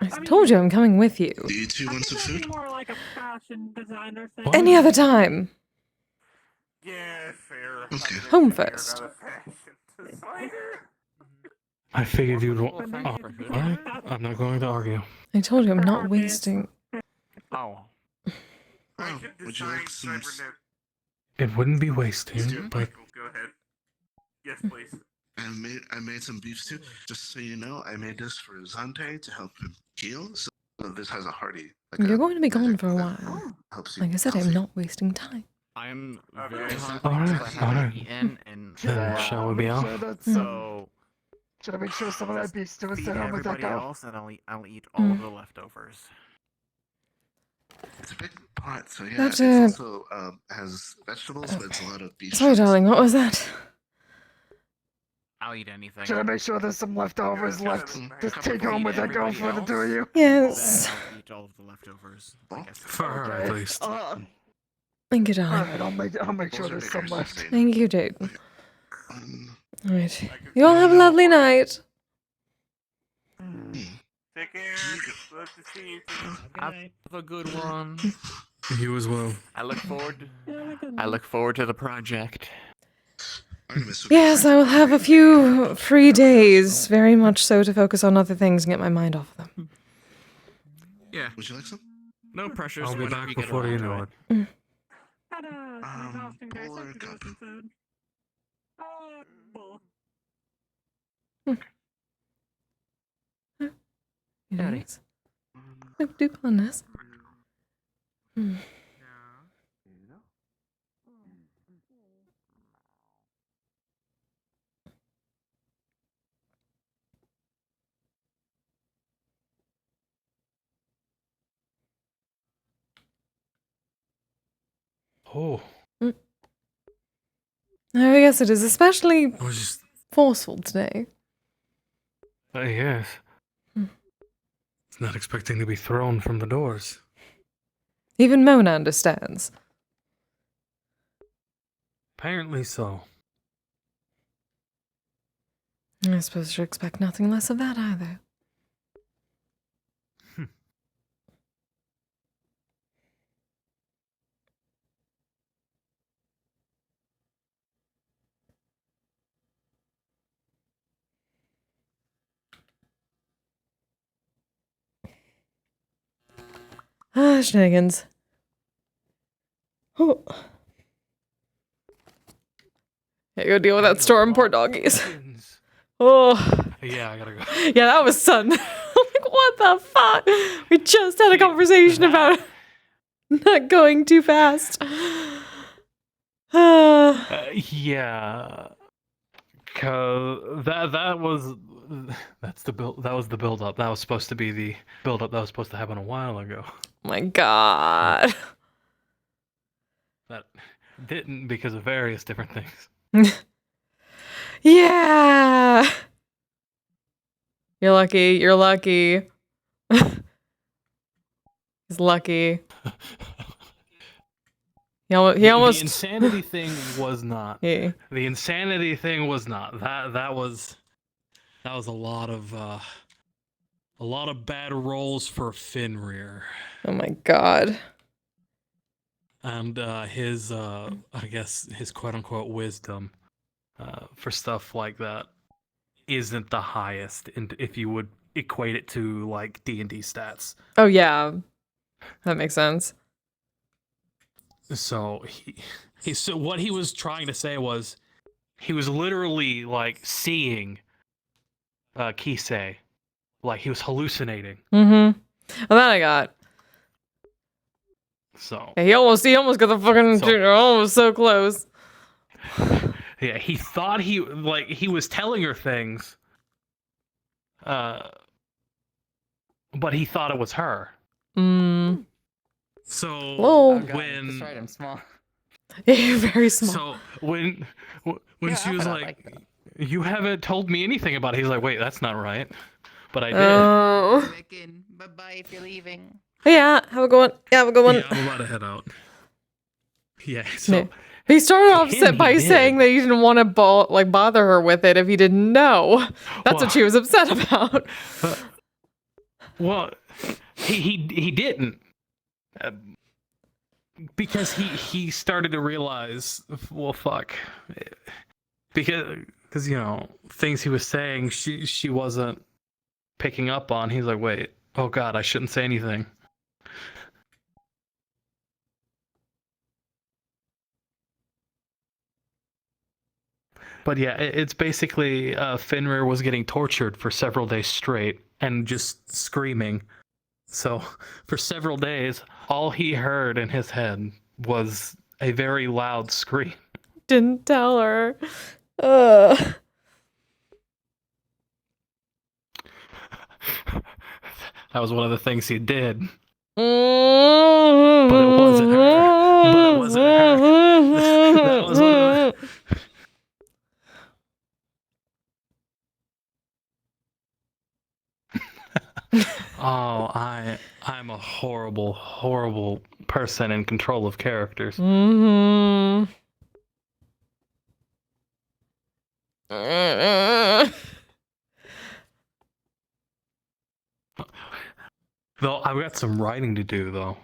I told you I'm coming with you. Do you two want some That'd be food? more like a fashion designer thing. Any other time. Yeah, fair. Okay. Home first. Not a fashion designer. I figured you'd want. Oh, alright. I'm not going to argue. I told you I'm not wasting. Oh, I could Would you design like some? cybernet. It wouldn't be wasting, but Michael, go ahead. Yes, please. I made some beef stew. Just so you know, I made this for Zante to help him heal. So this has a hearty. You're going to be gone for a while. Helps you. Like I said, I'm not wasting time. I'm very Okay. hungry. Alright, because I haven't alright. eaten in Then shall we be off? Sure, that's, So should I make sure some of that beef stew is feed sent home with that everybody cow? else, and I'll eat all of the leftovers. It's a big pot, so yeah. That, It's also has vegetables, but it's a lot of beef. Sorry, darling, what was that? I'll eat anything. Should I make sure there's some leftovers left? Just take home with that girl for the two of you. Yes. Then I'll eat all of the leftovers. I guess. For her, at least. Thank you, darling. Alright, I'll make sure there's some left. Thank you, Dayton. Alright. You all have a lovely night. Take care. Love to see you. Have a good one. You as well. I look forward to the project. Yes, I will have a few free days, very much so, to focus on other things and get my mind off of them. Yeah. Would you like some? No pressure. I'll be back before you know it. Had an exhausting day, so I could go some food. Yes. Do plan this. Oh. I guess it is especially I was just. forceful today. Yes. Not expecting to be thrown from the doors. Even Mona understands. Apparently so. I suppose you expect nothing less of that either. Ah, shenanigans. Oh. Yeah, go deal with that storm, poor doggies. Oh. Yeah, I gotta go. Yeah, that was sudden. I'm like, what the fuck? We just had a conversation about not going too fast. Yeah. Cause that was the build up. That was supposed to be the build up that was supposed to happen a while ago. My God. That didn't because of various different things. Yeah. You're lucky. You're lucky. He's lucky. He almost. The insanity thing was not. Yeah. The insanity thing was not. That was a lot of bad rolls for Fenrir. Oh my God. And his I guess his quote unquote wisdom for stuff like that isn't the highest, and if you would equate it to like D&D stats. Oh yeah, that makes sense. So so what he was trying to say was he was literally like seeing Kise, like he was hallucinating. Mm-hmm. Well, that I got. So yeah, he almost got the fucking almost so close. Yeah, he thought he was telling her things, but he thought it was her. Mm. So Whoa. When that's right, I'm small. Yeah, very small. So when she was like, "You haven't told me anything about it," he's like, "Wait, that's not right." But I did. Oh. Bye bye if you're leaving. Yeah, have a good one. Yeah, have a good one. Yeah, I'm about to head out. Yeah. So he started off by did. saying that he didn't want to bother her with it if he didn't know. That's what she was upset about. Well, he didn't. Because he started to realize, well, fuck, because you know things he was saying she wasn't picking up on. He's like, wait, oh God, I shouldn't say anything. But yeah, it's basically Fenrir was getting tortured for several days straight and just screaming. So for several days, all he heard in his head was a very loud scream. Didn't tell her. That was one of the things he did. But it wasn't her. But it wasn't her. That was one of the... a horrible, horrible person in control of characters. Mm-hmm. Though I've got some writing to do, though.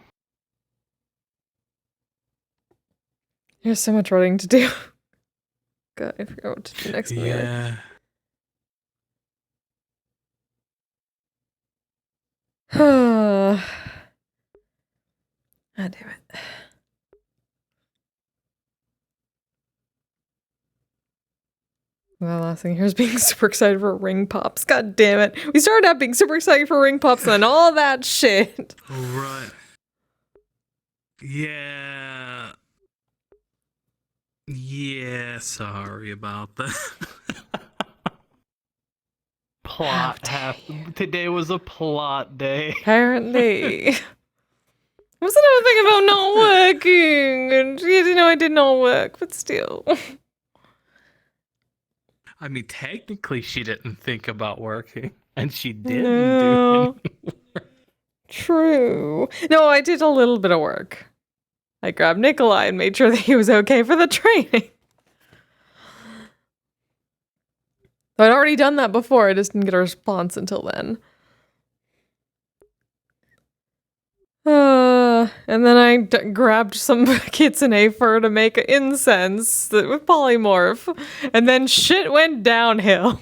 There's so much writing to do. God, I forgot what to do next. Yeah. Ah, damn it. The last thing here is being super excited for ring pops. God damn it. We started out being super excited for ring pops and then all that shit. Right. Yeah. Yeah, sorry about that. Plot happened. Today was a plot day. Apparently. What's another thing about not working? And you know I did not work, but still. I mean, technically, she didn't think about working, and she didn't No. do any work. True. No, I did a little bit of work. I grabbed Nikolai and made sure that he was okay for the training. I'd already done that before, I just didn't get a response until then. And then I grabbed some kitsune fur to make incense with polymorph, and then shit went downhill.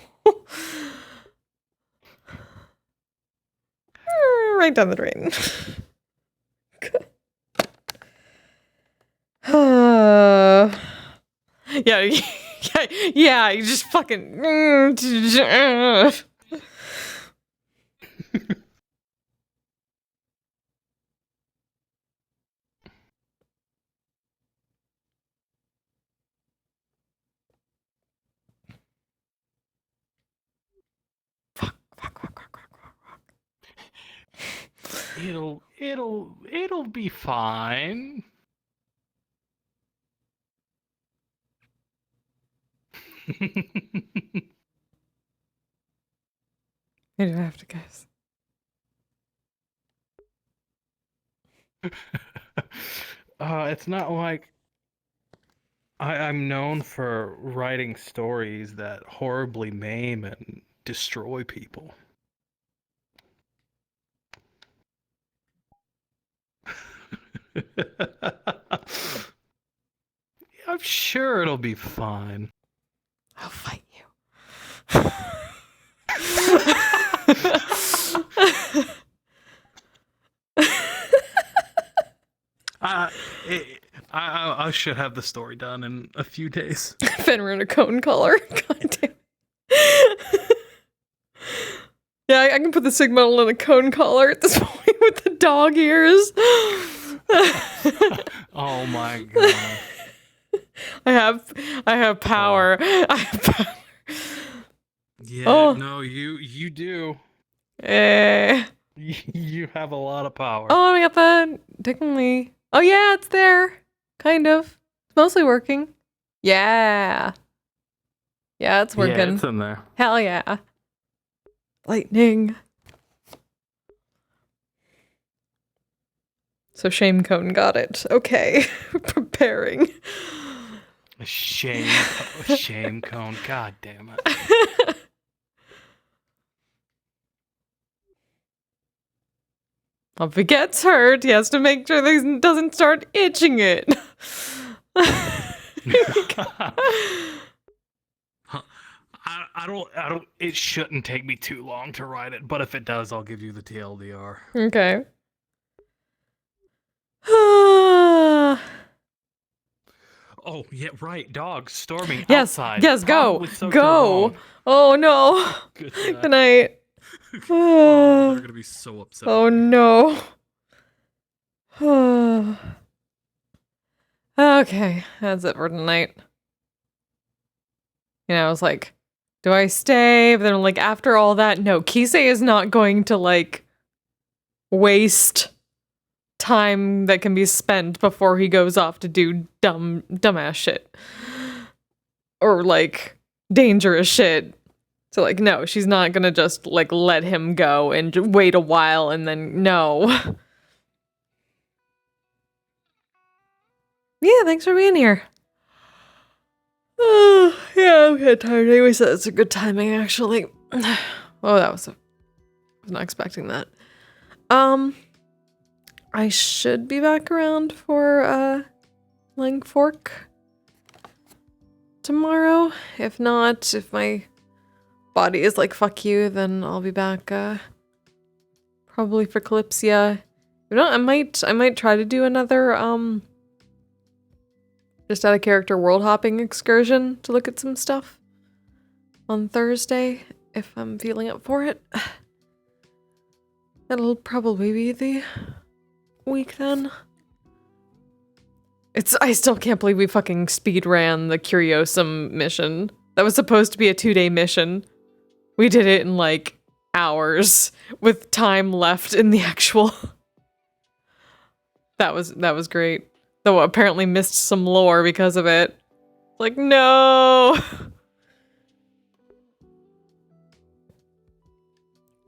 Right down the drain. Yeah, you just fucking. It'll be fine. I do have to guess. It's not like I'm known for writing stories that horribly maim and destroy people. I'm sure it'll be fine. I'll fight you. I should have the story done in a few days. Fenrir in a cone collar. God damn. Yeah, I can put the Sigma in a cone collar at this point with the dog ears. Oh my god. I have power. I have power. Yeah, Oh. no, you do. Eh. You have a lot of power. Oh, I got that. Technically. Oh yeah, it's there. Kind of. It's mostly working. Yeah. Yeah, it's working. Yeah, it's in there. Hell yeah. Lightning. So Shame Cone got it. Okay. Preparing. Shame cone. God damn it. Well, if he gets hurt, he has to make sure that he doesn't start itching it. I don't. It shouldn't take me too long to write it, but if it does, I'll give you the TLDR. Okay. Oh yeah, right. Dogs storming Yes. outside. Yes. Go. Probably soaked Go. your home. Oh no. Good night. Oh, they're gonna be so upset. Oh no. Okay, that's it for tonight. You know, I was like, do I stay? But then I'm like, after all that, no, Kise is not going to like waste time that can be spent before he goes off to do dumbass shit. Or like dangerous shit. So like, no, she's not gonna just like let him go and wait a while and then no. Yeah, thanks for being here. Yeah, I'm kind of tired anyway, so it's a good timing, actually. Oh, I was not expecting that. I should be back around for, Lang Fork tomorrow. If not, if my body is like, fuck you, then I'll be back, probably for Calypsia. If not, I might try to do another, just out of character world hopping excursion to look at some stuff on Thursday, if I'm feeling up for it. That'll probably be the week then. I still can't believe we fucking speed ran the Curiosum mission. That was supposed to be a 2-day mission. We did it in like hours with time left in the actual. That was great. Though apparently missed some lore because of it. Like, no!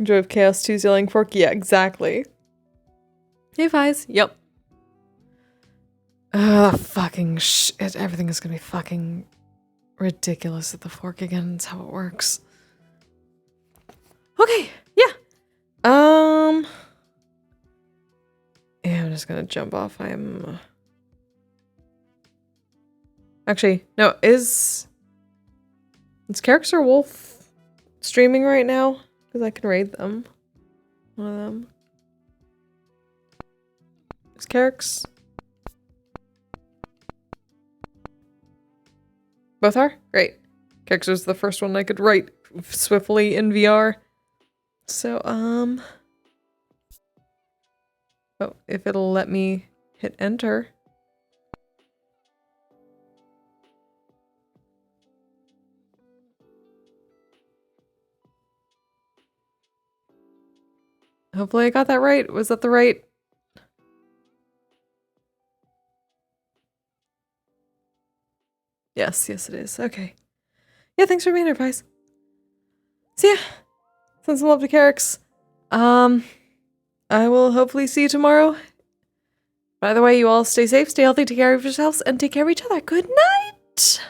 Joy of Chaos 2 Zilling Fork? Yeah, exactly. Hey, Fies. Yep. Fucking shit. Everything is gonna be fucking ridiculous at the fork again. That's how it works. Okay, yeah. Yeah, I'm just gonna jump off. Actually, no, is Character Wolf streaming right now? Because I can raid them. One of them. Is Carrick's? Both are? Great. Carrick's was the first one I could write swiftly in VR. So, oh, if it'll let me hit enter. Hopefully I got that right. Was that the right? Yes, yes it is. Okay. Yeah, thanks for being here, Pies. So yeah, send some love to Carrick's. I will hopefully see you tomorrow. By the way, you all stay safe, stay healthy, take care of yourselves, and take care of each other. Good night!